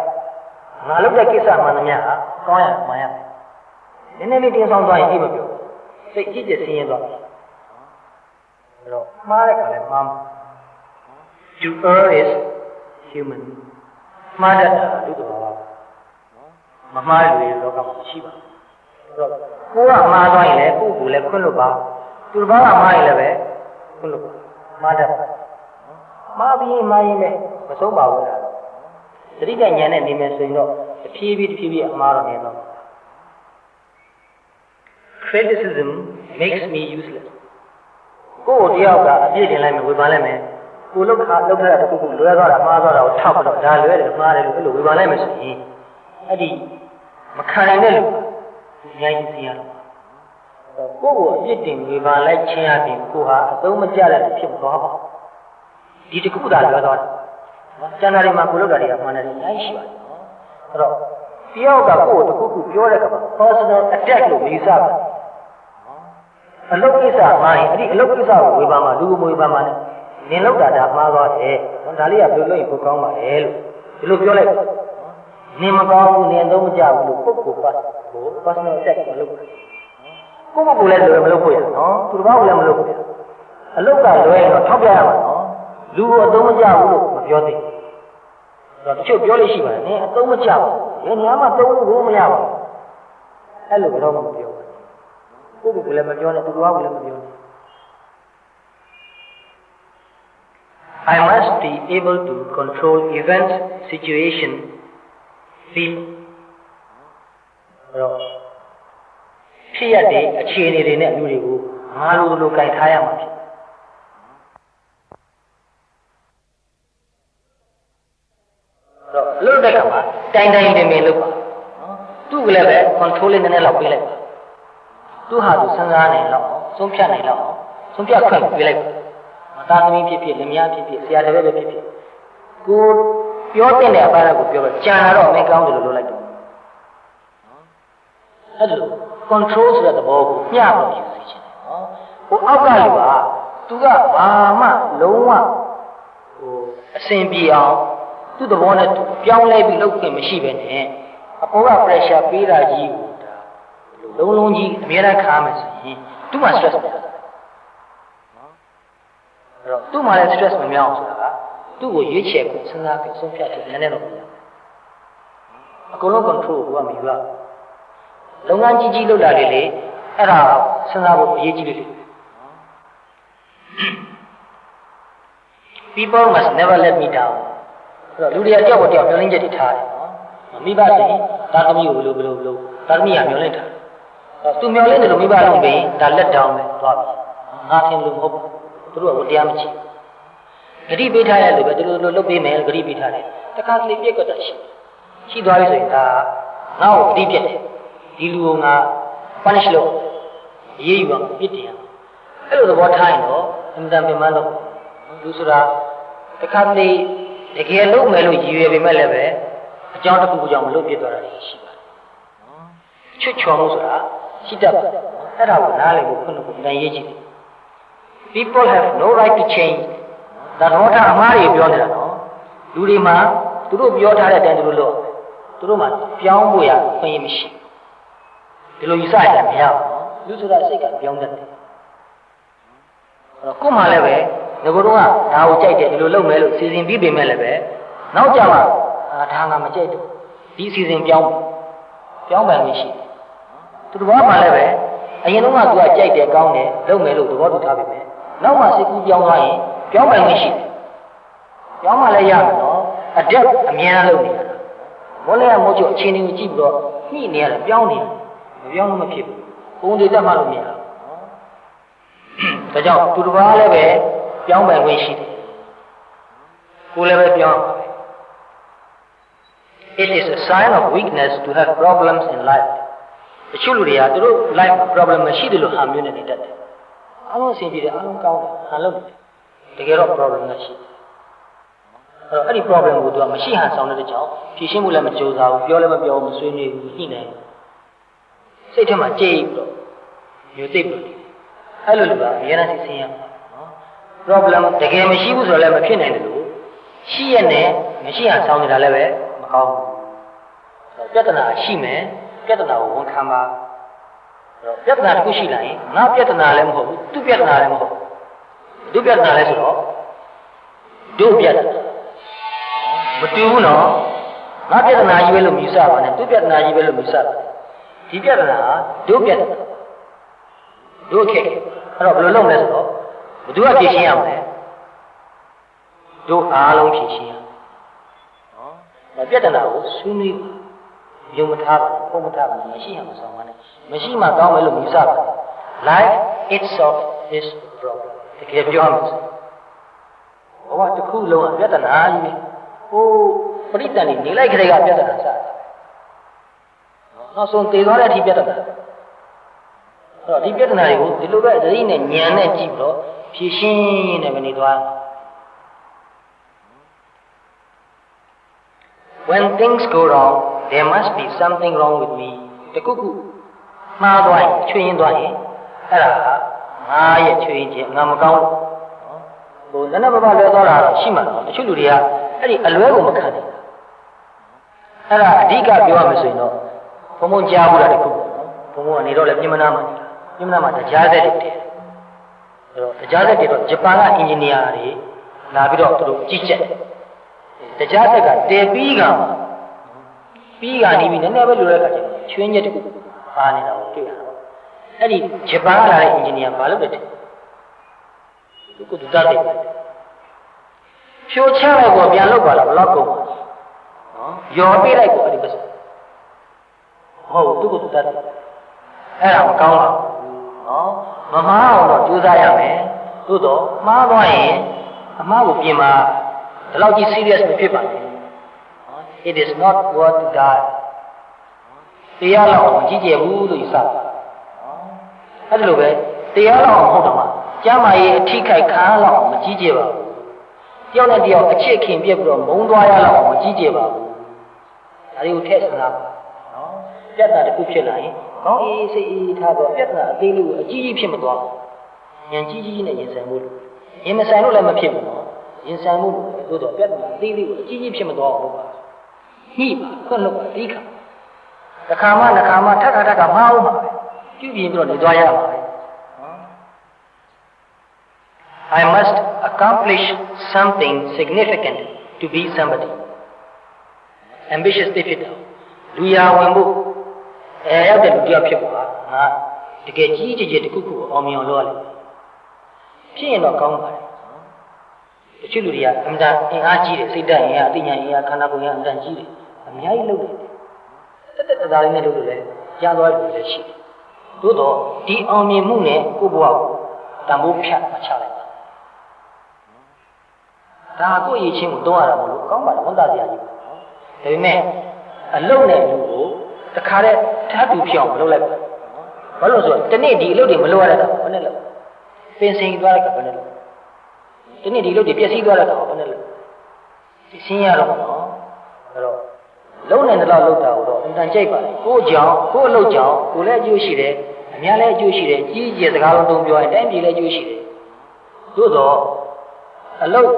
Speaker 1: ငါလုပ်တဲ့ကိစ္စမှန်သမျှဟာကောင်းရမှန်ရမယ်နည်းနည်းလေးတင်းဆောင်သွားရင်အိပ်မပြောစိတ်ကြည့်ကြဆင်းရဲသွားတယ်အဲ့တော့မှားတဲ့ခါလဲမှားမှာ To err is human မှားတဲ့လူတော်ပါမမှားတဲ့လူလောကမှာရှိပါအဲ့တော့ကိုကမှားသွားရင်လည်းကိုယ်ကိုလည်းခွင့်လို့ပါသူတစ်ပါးကမှားရင်လည်းပဲခွင့်လို့ပါမှားတတ်မှားပြီးမှားရင်လည်းမဆုံးပါဘူးလားသတိကဉာဏ်နဲ့နေမယ်ဆိုရင်တော့တဖြည်းဖြည်းအမှားတော့နေတော့ Criticism makes me useless ကိုယ်တယောက်ကအပြည့်တင်လိုက်မယ်ဝေဖန်လိုက်မယ်ကိုလောက်ထားတဲ့တစ်ခုခုလွဲသွားတာမှားသွားတာကိုထောက်ပြီးတော့ဒါလွဲတယ်မှားတယ်လို့အဲ့လိုဝေဖန်လိုက်မယ်ဆိုရင်အဲ့ဒီမခံနိုင်တဲ့လူအများကြီးသိရတော့ကိုယ့်ကိုအပြစ်တင်ဝေဖန်လိုက်ခြင်းအပြင်ကိုဟာအသုံးမကျတဲ့ဖြစ်သွားပါဒီတစ်ခုသာလွဲသွားတယ်ကျန်တာတွေမှာကိုလောက်တာတွေကမှန်တယ်အများကြီးရှိပါတယ်အဲ့တော့တယောက်ကကိုယ့်ကိုတစ်ခုခုပြောတဲ့အခါမှာ personal attack လို့ယူဆပါတယ်အလုပ်ကိစ္စမှာရင်အဲ့ဒီအလုပ်ကိစ္စကိုဝေဖန်မှာလူကိုဝေဖန်မှာနင်လောက်တာဒါမှားသွားတယ်ဒါလေးကပြောလို့ရင်ကိုကောင်းပါလေလို့ဒီလိုပြောလိုက်နင်မကောင်းဘူးနင်သုံးမကြဘူးလို့ပုဂ္ဂိုလ်ပတ်ကို personal attack မလုပ်ဘူးကိုယ့်ကိုယ်လည်းလွယ်မလုပ်ဖို့ရနော်သူတစ်ပါးကလည်းမလုပ်ဘူးအလုပ်ကလွယ်ရင်တော့ထောက်ပြရမှာနော်လူကိုအသုံးမကျဘူးလို့မပြောသေးဘူးတချို့ပြောလို့ရှိပါတယ်နင်အသုံးမကျဘူးဒီနေရာမှာသုံးလို့မရပါဘူးအဲ့လိုကတော့မပြောဘူးကိုယ့်ကိုယ်လည်းမပြောနဲ့သူတစ်ပါးကလည်းမပြောနဲ့I must be able to control events, situation, feel. ဖြစ်ရတဲ့အခြေအနေတွေနဲ့လူတွေကိုငါလိုလိုကြိုက်ထားရမှာဖြစ်တော့လို့တဲ့ကမှာတိုင်ပင်လုပ်ပါသူ့ကလည်းပဲ control လေးနည်းနည်းလောက်ပေးလိုက်ပါသူ့ဟာသူစဉ်းစားနိုင်လောက်ဆုံးဖြတ်နိုင်လောက်ဆုံးဖြတ်ခွင့်ပေးလိုက်ပါမသားသမီးဖြစ်ဖြစ်လင်မယားဖြစ်ဖြစ်ဆရာတပည့်ပဲဖြစ်ဖြစ်ကိုပြောတဲ့အပိုင်းကိုပြောတော့ကြံလာတော့မင်းကောင်းတယ်လို့လုပ်လိုက်တော့အဲ့လို control ဆိုတဲ့သဘောကိုမျှလို့ယူစီချင်တယ်နော်ဟိုအောက်ကလူကသူကဘာမှလုံးဝအဆင်ပြေအောင်သူ့သဘောနဲ့ပြောင်းလဲပြီးလုပ်ခွင့်မရှိပဲနဲ့အပေါ်က pressure ပေးတာကြီးကိုဒါလုံးကြီးအများအားခါမယ်ဆိုရင်သူ့မှာ stress မရဘူးနော်အဲ့တော့သူ့မှာလည်း stress မများအောင်ဆိုတာကသူ့ကိုရွေးချယ်ကိုစဉ်းစားပြီးဆုံးဖြတ်တယ်နည်းနည်းတော့မရဘူးအကုန်လုံး control ကိုကမယူရလုပ်ငန်းကြီးလုပ်တာလေအဲ့ဒါစဉ်းစားဖို့အရေးကြီးတယ် People must never let me down အဲ့တော့လူတွေကတယောက်ကိုတယောက်မျှော်လင့်ချက်တွေထားတယ်နော်မိဘဆိုရင်သားသမီးကိုဘယ်လိုသားသမီးကမျှော်လင့်ထားတယ်သူမျှော်လင့်တယ်လို့မိဘလုံးပြီးဒါလက်တောင်းပဲသွားပြီငါထင်လို့မဟုတ်ဘူးသူတို့ကတရားမချီဂတိပေးထားရလို့ပဲသူတို့လုပ်ပေးမယ်ဂတိပေးထားတယ်တခါကလေးပြက်ကွက်တာရှိသွားပြီဆိုရင်ဒါငါ့ကိုဂတိပြက်တယ်ဒီလူကငါ punish လုပ်ရေးယူအောင်ပြစ်တင်ရအဲ့လိုသဘောထားရင်တော့အမှန်တမ်းမှန်တော့လူဆိုတာတခါတလေတကယ်လုပ်မယ်လို့ရည်ရွယ်ပေမဲ့လည်းပဲအကြောင်းတစ်ခုခုကြောင့်မလုပ်ပြသွားတာရှိပါတယ်ချွတ်ချော်မှုဆိုတာရှိတတ်ပါတယ်အဲ့ဒါကိုနားလည်ဖို့ခုနကတန်ရေးကြည့် People have no right to change ဒါတော့အမှားတွေပြောနေတာနော်လူတွေမှာသူတို့ပြောထားတဲ့အတိုင်းသူတို့လုပ်သူတို့မှာပြောင်းဖို့ရခွင့်ရမရှိဒီလိုယူဆရတာမရဘူးလူဆိုတာစိတ်ကပြောင်းတတ်တယ်ကို့မှာလည်းပဲငါတို့ကဒါကိုကြိုက်တယ်ဒီလိုလုပ်မယ်လို့စီစဉ်ပြီးပြင်မဲ့လည်းပဲနောက်ကြမှာဒါငါမကြိုက်ဘူးဒီစီစဉ်ပြောင်းပိုင်မရှိသူတို့ကမှလည်းပဲအရင်တော့ကသူကကြိုက်တယ်ကောင်းတယ်လုပ်မယ်လို့သဘောတူထားပြီပဲနောက်မှစိတ်ကူးပြောင်းသွားရင်ပြောင်းပိုင်မရှိပြောင်းမှလည်းရမယ်နော်အတက်အများလုပ်နေတာဘောလဲမို့ကျအချင်းချင်းကြည့်ပြီးတော့ညှိနေရတယ်ပြောင်းနေတယ်မပြောင်းလို့မဖြစ်ဘူးပုံတွေတက်မှလို့မရဘူးဒါကြောင့်သူတစ်ပါးလည်းပဲပြောင်းပိုင်ခွင့်ရှိတယ်ကိုယ်လည်းပဲပြောင်း it is a sign of weakness to have problems in life. The children are the life problem machine lo ham yune ni tat de. Alon sin pi de alon kaung de han lo de. Tege ro problem na shi.အဲ့ဒီ problem ကိုသူကမရှိဟန်ဆောင်တဲ့ကြောင့်ဖြေရှင်းမှုလည်းမကြိုးစားဘူးပြောလည်းမပြောဘူးမဆွေးနွေးဘူးညှိနှိုင်းစိတ်ထဲမှာကြိတ်ပြီးတော့မျိုးသိပ်ပြီးအဲ့လိုလိုပါအများနဲ့သိရမှာနော် problem တကယ်မရှိဘူးဆိုတော့လည်းမဖြစ်နိုင်တယ်လို့ရှိရနဲ့မရှိဟန်ဆောင်နေတာလည်းပဲမကောင်းဘူးပြဿနာရှိမယ်ပြဿနာကိုဝန်ခံပါပြဿနာတစ်ခုရှိလာရင်ငါပြဿနာလည်းမဟုတ်ဘူးသူပြဿနာလည်းမဟုတ်ဘူးသူပြဿနာလည်းဆိုတော့တို့ပြဿနာမတူဘူးနော်ငါပြဿနာကြီးပဲလို့မြည်ဆပါနဲ့သူပြဿနာကြီးပဲလို့မြည်ဆပါဒီပြဿနာဟာတို့ပြဿနာတို့ခက်အဲ့တော့ဘယ်လိုလုပ်လဲဆိုတော့ဘယ်သူကဖြေရှင်းရမလဲတို့အားလုံးဖြေရှင်းရနော်ပြဿနာကိုဆွေးနွေးယုံမထားပါပုံမထားပါမရှိရမဆောင်ပါနဲ့မရှိမှကောင်းမယ်လို့မြည်ဆပါ Life itself is a problem တကယ်ပြောရမယ်ဆိုဘဝတစ်ခုလုံးကပြဿနာကြီးပဲဟိုပရိသတ်နေလိုက်ခရေကပြဿနာစတယ်နောက်ဆုံးတည်သွားတဲ့အထိပြဿနာအဲ့တော့ဒီပြဿနာတွေကိုဒီလိုပဲသတိနဲ့ဉာဏ်နဲ့ကြည့်ပြီးတော့ဖြေရှင်းနေမနေသွား When things go wrong there must be something wrong with me တခုခုမှားသွားရင်ချွေရင်သွားရင်အဲ့ဒါငါရဲ့ချွေရင်ချင်းငါမကောင်းဘူးဟိုနည်းနည်းပါးပါးလွယ်သွားတာရှိမှတော့တချို့လူတွေကအဲ့ဒီအလွဲကိုမခံနိုင်ဘူးအဲ့ဒါအဓိကပြောရမယ်ဆိုရင်တော့ဘုံဘုံကြားဘူးလားတခုဘုံဘုံကနေတော့လည်းပြင်မနာမှာတရားသက်တွေတည်အဲ့တော့တရားသက်တွေတော့ဂျပန်ကအင်ဂျင်နီယာတွေလာပြီးတော့သူတို့ကြီးကြပ်တရားသက်ကတည်ပြီးကနေပြီးနည်းနည်းပဲလိုတဲ့အခါကျချွင်းချက်တခုပါနေတာကိုတွေ့ရတော့အဲ့ဒီဂျပန်ကလာတဲ့အင်ဂျင်နီယာဘာလုပ်လဲသူကသူတတ်တယ်ဖြိုချလိုက်ကိုပြန်လုပ်ပါလားဘလောက်ကုန်နော်ယော်ပေးလိုက်ကိုအဲ့ဒီပစဟုတ်သူကသူတတ်တယ်အဲ့ဒါမကောင်းပါဘူးနော်မမားအောင်တော့ကြိုးစားရမယ်သို့တော့မှားသွားရင်အမှားကိုပြင်မှာဒီလောက်ကြီး serious မဖြစ်ပါနဲ့ It is not worth to die တရားလောက်မကြည့်ကြဘူးလို့ယူဆပါအဲ့ဒါလိုပဲတရားလောက်ဟုတ်တော့မှကျမ်းမာရေးအထိခိုက်ခံလောက်မကြည့်ကြပါဘူးတယောက်နဲ့တယောက်အချစ်ခင်ပြက်ပြီးတော့မုန်းသွားရလောက်မကြည့်ကြပါဘူးဒါတွေကိုထည့်စဉ်းစားပါနော်ပြတ်တာတစ်ခုဖြစ်လာရင်ကောင်းအေးစိတ်အေးထားတော့ပြတ်တာအသေးလေးကိုအကြီးကြီးဖြစ်မသွားဘူးဉာဏ်ကြီးကြီးနဲ့ရင်ဆိုင်မှုရင်မဆိုင်လို့လည်းမဖြစ်ဘူးနော်ရင်ဆိုင်မှုသို့တော့ပြတ်တာအသေးလေးကိုအကြီးကြီးဖြစ်မသွားဘူးပါညှိပါခွင့်လို့တိခါတစ်ခါမှနှစ်ခါမှထပ်ခါမှားအောင်ပါပဲပြုပြင်ပြီးတော့နေသွားရပါပဲ I must accomplish something significant to be somebody ambitious ဖြစ်တယ်လူရဝင်ဖို့ရောက်တဲ့လူတယောက်ဖြစ်ပါငါတကယ်ကြီးကြီးတခုခုအောင်မြင်အောင်လုပ်ရလိမ့်မယ်ဖြစ်ရင်တော့ကောင်းပါတယ်တချို့လူတွေကအမှန်တန်အင်အားကြီးတယ်စိတ်ဓာတ်အင်အားအသိဉာဏ်အင်အားခန္ဓာကိုယ်အင်အားအမှန်တန်ကြီးတယ်အများကြီးလုပ်တယ်တက်သားလေးနဲ့လုပ်လို့လည်းကြားသွားတယ်လည်းရှိတယ်သို့တော့ဒီအောင်မြင်မှုနဲ့ကိုယ့်ဘဝကိုတန်ဖိုးဖြတ်မချလိုက်ပါဒါကိုယ့်ရည်ချင်းကိုတွန်းရတာမလို့ကောင်းပါလားဝန်တာစရာကြီးပါဒါပေမဲ့အလုပ်နဲ့လူကိုတခါတည်းထပ်တူဖြစ်အောင်မလုပ်လိုက်ပါဘာလို့ဆိုတော့ဒီနေ့ဒီအလုပ်တွေမလုပ်ရတဲ့အခါဘယ်နဲ့လုပ်ပင်စင်သွားတဲ့အခါဘယ်နဲ့လုပ်ဒီနေ့ဒီအလုပ်တွေပျက်စီးသွားတဲ့အခါဘယ်နဲ့လုပ်ရှင်းရတော့နော်အဲ့တော့လုံးနိုင်တဲ့လောက်လုပ်တာကိုတော့အင်တန်ကြိုက်ပါလေကိုယ့်ကြောင့်ကိုယ့်အလုပ်ကြောင့်ကိုယ်လည်းအကျိုးရှိတယ်အများလည်းအကျိုးရှိတယ်ကြီးကြီးစကားလုံးသုံးပြောရင်တိုင်းပြည်လည်းအကျိုးရှိတယ်သို့တော့အလုပ်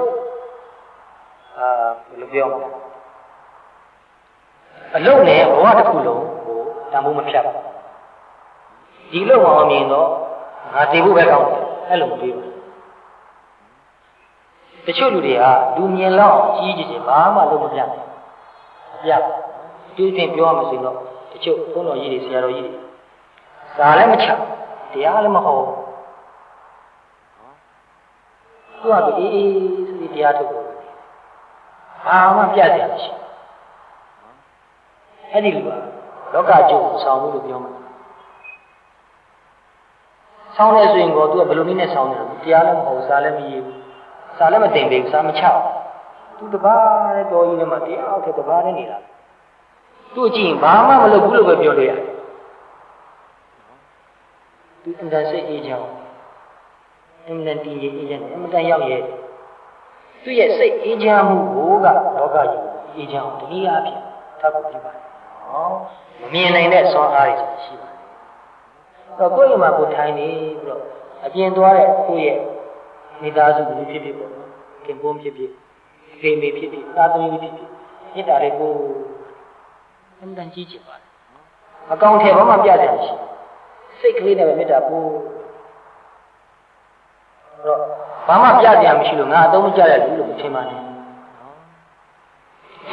Speaker 1: ဘယ်လိုပြောမလဲအလုပ်နဲ့ဘဝတစ်ခုလုံးကိုတန်ဖိုးမဖြတ်ပါဒီလုပ်အောင်မြင်တော့ငါတည်ဖို့ပဲကောင်းတယ်အဲ့လိုမတွေးပါတချို့လူတွေကလူမြင်လောက်ကြီးကြီးဘာမှလုပ်မပြနိုင်ပြတူးတင်ပြောရမယ်ဆိုရင်တော့တချို့ဘုန်းတော်ကြီးတွေဆရာတော်ကြီးတွေစာလည်းမချတရားလည်းမဟောသူကအေးအေးဆိုပြီးတရားထုတ်တယ်ဘာမှပြတ်တယ်မရှိအဲ့ဒီလူကလောကကျိုးဆောင်မှုလို့ပြောမှာဆောင်းလဲဆိုရင်ကိုသူကဘယ်လိုနည်းနဲ့ဆောင်းနေလဲတရားလည်းမဟုတ်စာလည်းမရေးဘူးစာလည်းမတင်ပေးဘူးစာမချဘူးသူတပါးနဲ့တော်ကြီးနဲ့မှတရားအောက်ထက်တပါးနဲ့နေတာ သူ့ကြည့်ဘာမှမလုပ်ဘူးလို့ပဲပြောလို့ရတယ်သူအင်တန်စိတ်အေးချမ်းအင်တန်တည်အေးချမ်းအင်တန်ရောက်ရဲ့သူ့ရဲ့စိတ်အေးချမ်းမှုကိုကလောကကြီးအေးချမ်းအောင်တနည်းအားဖြင့်ထောက်ကူပြုပါတယ်မမြင်နိုင်တဲ့ဆွမ်းအားတွေရှိပါတယ်တော့ကိုယ့်အိမ်မှာကိုထိုင်နေပြီးတော့အပြင်သွားတဲ့ကိုယ့်ရဲ့မိသားစုကိုဖြစ်ဖြစ်ပေါ့နော်ခင်ပွန်းဖြစ်ဖြစ်ဖေမေဖြစ်ဖြစ်သားသမီးဖြစ်ဖြစ်မေတ္တာလေးကိုအမှန်တန်ကြီးချင်ပါတယ်အကောင့်ထဲဘာမှပြတယ်မရှိစိတ်ကလေးနဲ့ပဲမေတ္တာပို့တော့ဘာမှပြကြမရှိလို့ငါအသုံးမကျတဲ့လူလို့မထင်ပါနဲ့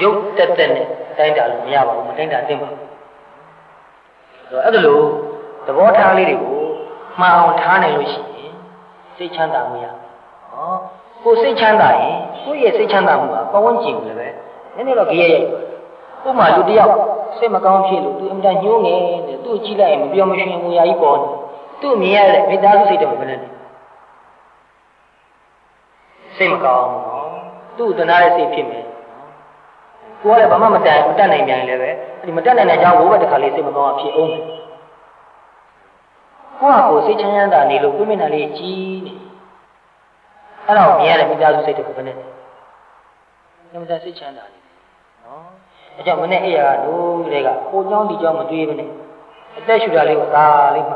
Speaker 1: ရုပ်တက်တက်နဲ့တိုင်းတာလို့မရပါဘူးမတိုင်းတာသိမှာတော့အဲ့ဒါလို့သဘောထားလေးတွေကိုမှန်အောင်ထားနိုင်လို့ရှိရင်စိတ်ချမ်းသာမှုရကိုယ်စိတ်ချမ်းသာရင်ကိုယ့်ရဲ့စိတ်ချမ်းသာမှုကပဝန်းကျင်ကိုလည်းပဲနည်းနည်းတော့ကြည့်ရရိုက်ဥပမာလူတယောက်စိတ်မကောင်းဖြစ်လို့သူအင်တန်ညှိုးငယ်တယ်သူ့ကြည့်လိုက်ရင်မပြောမရှင်မူရာကြီးပေါ်တယ်သူ့မြင်ရတဲ့မိသားစုစိတ်တော့မနဲ့စိတ်မကောင်းဘူးသူ့တနာတဲ့စိတ်ဖြစ်မယ်ကိုယ်ကလည်းဘာမှမတတ်နိုင်ပြန်လည်းပဲဒီမတတ်နိုင်တဲ့အကြောင်းကိုပဲတစ်ခါလေးစိတ်မကောင်းအောင်ဖြစ်အောင်ကိုယ့်ဟာကိုယ်စိတ်ချမ်းသာနေလို့ကိုယ်မျက်နှာလေးကြီးနေအဲ့တော့မြင်ရတဲ့မိသားစုစိတ်တော့ဘယ်နဲ့လဲမိသားစိတ်ချမ်းသာနေနော်အဲကြောင့်မနေ့အိယာကတို့တွေကကိုเจ้าဒီเจ้าမတွေးဘဲနဲ့အသက်ရှူတာလေးကိုသာလေးမှ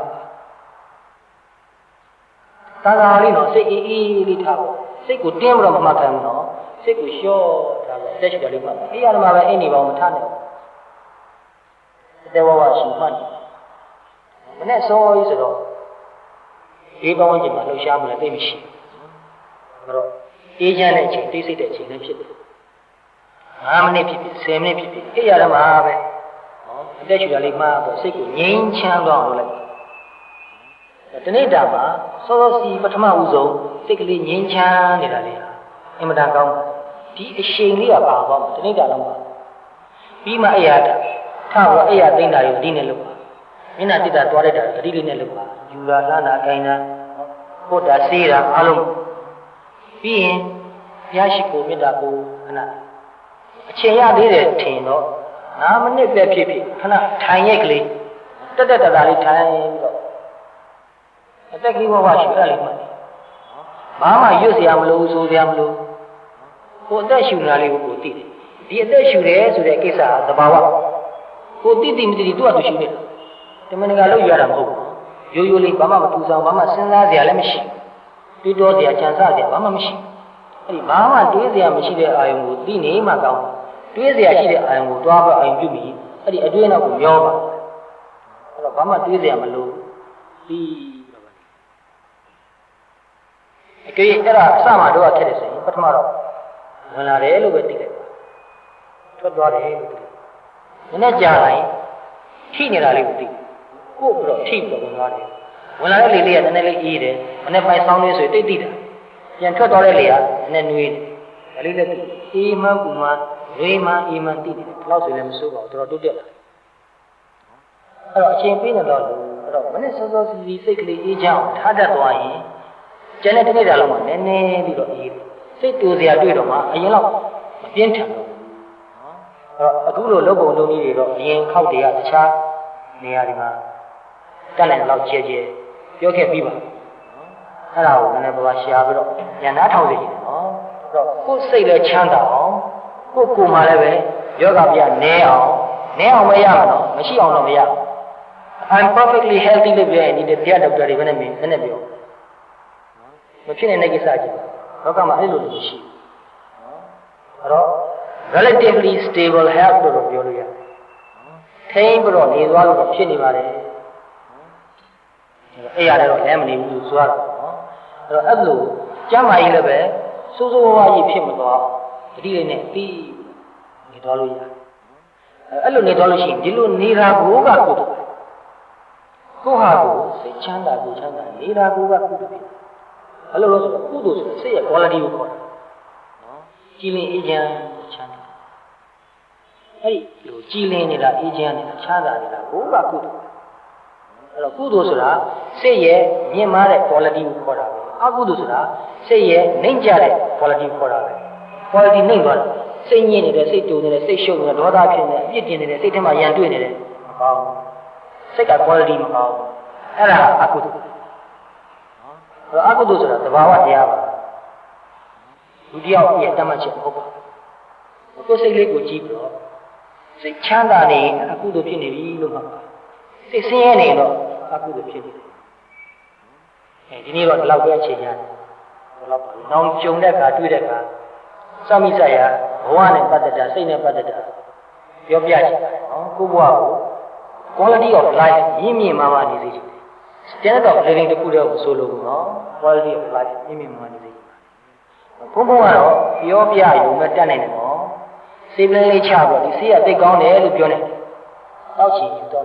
Speaker 1: သာလေးတော့စိတ်အေးအေးလေးထားဖို့စိတ်ကိုတင်းပြီးတော့မမှတ်ခံဘူးနော်စိတ်ကိုလျှော့ထားဖို့အသက်ရှူတာလေးမှအိယာမှာပဲအိနေပါအောင်မထားနဲ့အသက်ဝဝရှူမှတ်မနေ့စောကြီးဆိုတော့ဒီဘဝချင်းမှာလှူရှားမှုလည်းသိမရှိဘူးတော့အေးချမ်းတဲ့အချိန်သိစိတ်တဲ့အချိန်လည်းဖြစ်တယ်5မိနစ်ဖြစ်ဖြစ်10မိနစ်ဖြစ်ဖြစ်အိယာမှာပဲအသက်ရှူတာလေးမှပေါ့စိတ်ကိုငြိမ်းချမ်းသွားအောင်လုပ်လိုက်တနေ့တာမှာစောစောစီပထမဦးဆုံးစိတ်ကလေးငြိမ်းချမ်းနေတာလေအင်မတန်ကောင်းဒီအချိန်လေးကပါသွားမှာတနေ့တာလုံးပါပြီးမှအိယာတာထတော့အိယာသိမ့်တာရောဒီနဲ့လုပ်ပါမျက်နှာတိတာသွားလိုက်တာတတိလေးနဲ့လုပ်ပါယူလာလှနာကိုင်းတာဟုတ်တာစေးတာအလုံးပြီးရင်ဘုရားရှိခိုးမေတ္တာကိုခဏအချိန်ရသေးတယ်ထင်တော့5မိနစ်ပဲဖြစ်ဖြစ်ခဏထိုင်ရက်ကလေးတက်တက်တာလေးထိုင်ပြီးတော့အသက်ကလေးဘဝရှိရလိမ့်မယ်ဘာမှရွတ်เสียမလို့ဆိုเสียမလို့ကိုအသက်ရှူနေတာလေးကိုသိတယ်ဒီအသက်ရှူတယ်ဆိုတဲ့ကိစ္စကသဘာဝကိုသိသိမသိသူကသူရှူနေတာတမန်ကလို့ရတာမဟုတ်ဘူးရိုးရိုးလေးဘာမှမပူဆောင်ဘာမှစဉ်းစားเสียလည်းမရှိတွေးတောเสียကြံစเสียဘာမှမရှိအဲ့ဒီဘာမှတွေးเสียမရှိတဲ့အာယုံကိုသိနေမှကောင်းတွေးเสียရှိတဲ့အာယုံကိုတွားပြီးအာယုံပြုပြီးအဲ့ဒီအတွေးနောက်ကိုမျောပါအဲ့တော့ဘာမှတွေးเสียမလို့ပြီးအကြိမ်အဲ့ဒါအစမှတော့ထက်တယ်ဆိုရင်ပထမတော့ဝင်လာတယ်လို့ပဲသိတယ်ထွက်သွားတယ်လို့သိတယ်နည်းနည်းကြာလိုက်ထိနေတာလေးကိုသိကို့ပြီးတော့ထိပြီးတော့ဝင်သွားတယ်ဝင်လာတဲ့လေလေးကနည်းနည်းလေးအေးတယ်မနေ့ပိုင်းဆောင်းလေးဆိုတိတ်တိတ်တာပြန်ထွက်သွားတဲ့လေကနည်းနည်းနွေးတယ်ဒါလေးလည်းအေးမှန်းပူမှန်းရွေးမှန်းအေးမှန်းတိတ်တယ်ဘယ်လောက်ဆိုလည်းမစိုးပါဘူးတော်တော်တိုးတက်လာအဲ့တော့အချိန်ပေးနေတော့အဲ့တော့မနေ့စောစောစီစီစိတ်ကလေးအေးချမ်းထားတတ်သွားရင်ကျန်တဲ့တနေ့တာလုံးမှာနည်းနည်းပြီးတော့အေးတယ်စိတ်တူစရာတွေ့တော့မှအရင်တော့မပြင်းထန်တော့အခုလိုလုပ်ပုံလုပ်နည်းတွေတော့အရင်ခောက်တွေကတခြားနေရာတွေမှာတက်နိုင်တော့ကျဲကျဲပြောခဲ့ပြီးပါအဲ့ဒါကိုနည်းနည်းပါးရှားပြီးတော့ညနာထောင်စီတယ်နော်အဲ့တော့ကိုယ်စိတ်လည်းချမ်းသာအောင်ကိုယ်မှလည်းပဲယောဂပြနဲအောင်မရမှာတော့မရှိအောင်တော့မရ I'm perfectly healthy လို့ပြောရင်ဒီတရားဒေါက်တာတွေပဲနဲ့မင်းနဲ့ပြောမဖြစ်နေတဲ့ကိစ္စကြီးလောကမှာအဲ့လိုလိုရှိအဲ့တော့ relatively stable health လို့ပြောလို့ရတယ်ထိန်းပြီးတော့နေသွားလို့ဖြစ်နေပါတယ်အဲ့ရတယ်တော့လည်းမနေဘူးဆိုရတော့အဲ့တော့အဲ့လိုကျမ်းမာရေးလည်းပဲစိုးစိုးဝါးကြီးဖြစ်မသွားတတိလေးနဲ့ပြီးနေသွားလို့ရတယ်အဲ့လိုနေသွားလို့ရှိရင်ဒီလိုနေတာကိုကကိုယ်ကိုဟာကိုစိတ်ချမ်းသာကိုချမ်းသာနေတာကိုကကုသိုလ်ဖြစ်အဲ့လိုလို့ဆိုကုသိုလ်ဆိုစိတ်ရဲ့ quality ကိုခေါ်တာနော်ကြည်လင်အေးချမ်းချမ်းသာအဲ့ဒီလိုကြည်လင်နေတာအေးချမ်းနေတာချမ်းသာနေတာကိုကကုသိုလ်အဲ့တော့ကုသိုလ်ဆိုတာစိတ်ရဲ့မြင့်မားတဲ့ quality ကိုခေါ်တာပဲအကုသိုလ်ဆိုတာစိတ်ရဲ့နှိမ့်ကျတဲ့ quality ကိုခေါ်တာပဲ quality နှိမ့်သွားတယ် စိတ်ညစ်နေတယ်စိတ်တူနေတယ်စိတ်ရှုပ်နေတယ်ဒေါသဖြစ်နေတယ်ပြစ်တင်နေတယ်စိတ်ထဲမှာရန်တွေ့နေတယ်မကောင်းဘူးစိတ်က quality မကောင်းဘူးအဲ့ဒါအကုသိုလ်နော်အကုသိုလ်ဆိုတာသဘာဝတရားပါလူတယောက်ရဲ့တတ်မှတ်ချက်မဟုတ်ပါဘူးကိုယ်စိတ်လေးကိုကြည့်ပြီးတော့စိတ်ချမ်းသာနေအကုသိုလ်ဖြစ်နေပြီလို့မှတ်ပါစိတ်ဆင်းရဲနေတော့အကုသိုလ်ဖြစ်နေတယ်ဒီနေ့တော့ဒီလောက်ပဲအခြေရတယ်ဒီလောက်ပါနောင်ကြုံတဲ့အခါတွေ့တဲ့အခါစမိစရာဘဝနဲ့ပတ်သက်တာစိတ်နဲ့ပတ်သက်တာပြောပြချင်တယ်နော်ကိုယ့်ဘဝကို quality of life ရင်းမြစ်မှမှနေစေချင်တယ် standard of living တခုတည်းကိုဆိုလို့နော် quality of life ရင်းမြစ်မှနေစေချင်တယ်ဘုံဘုံကတော့ပြောပြရုံနဲ့တတ်နိုင်တယ်နော်စေပလင်းလေးချပြီးဒီဆေးကသိကောင်းတယ်လို့ပြောနေတယ်တောက်ချင်ယူတော့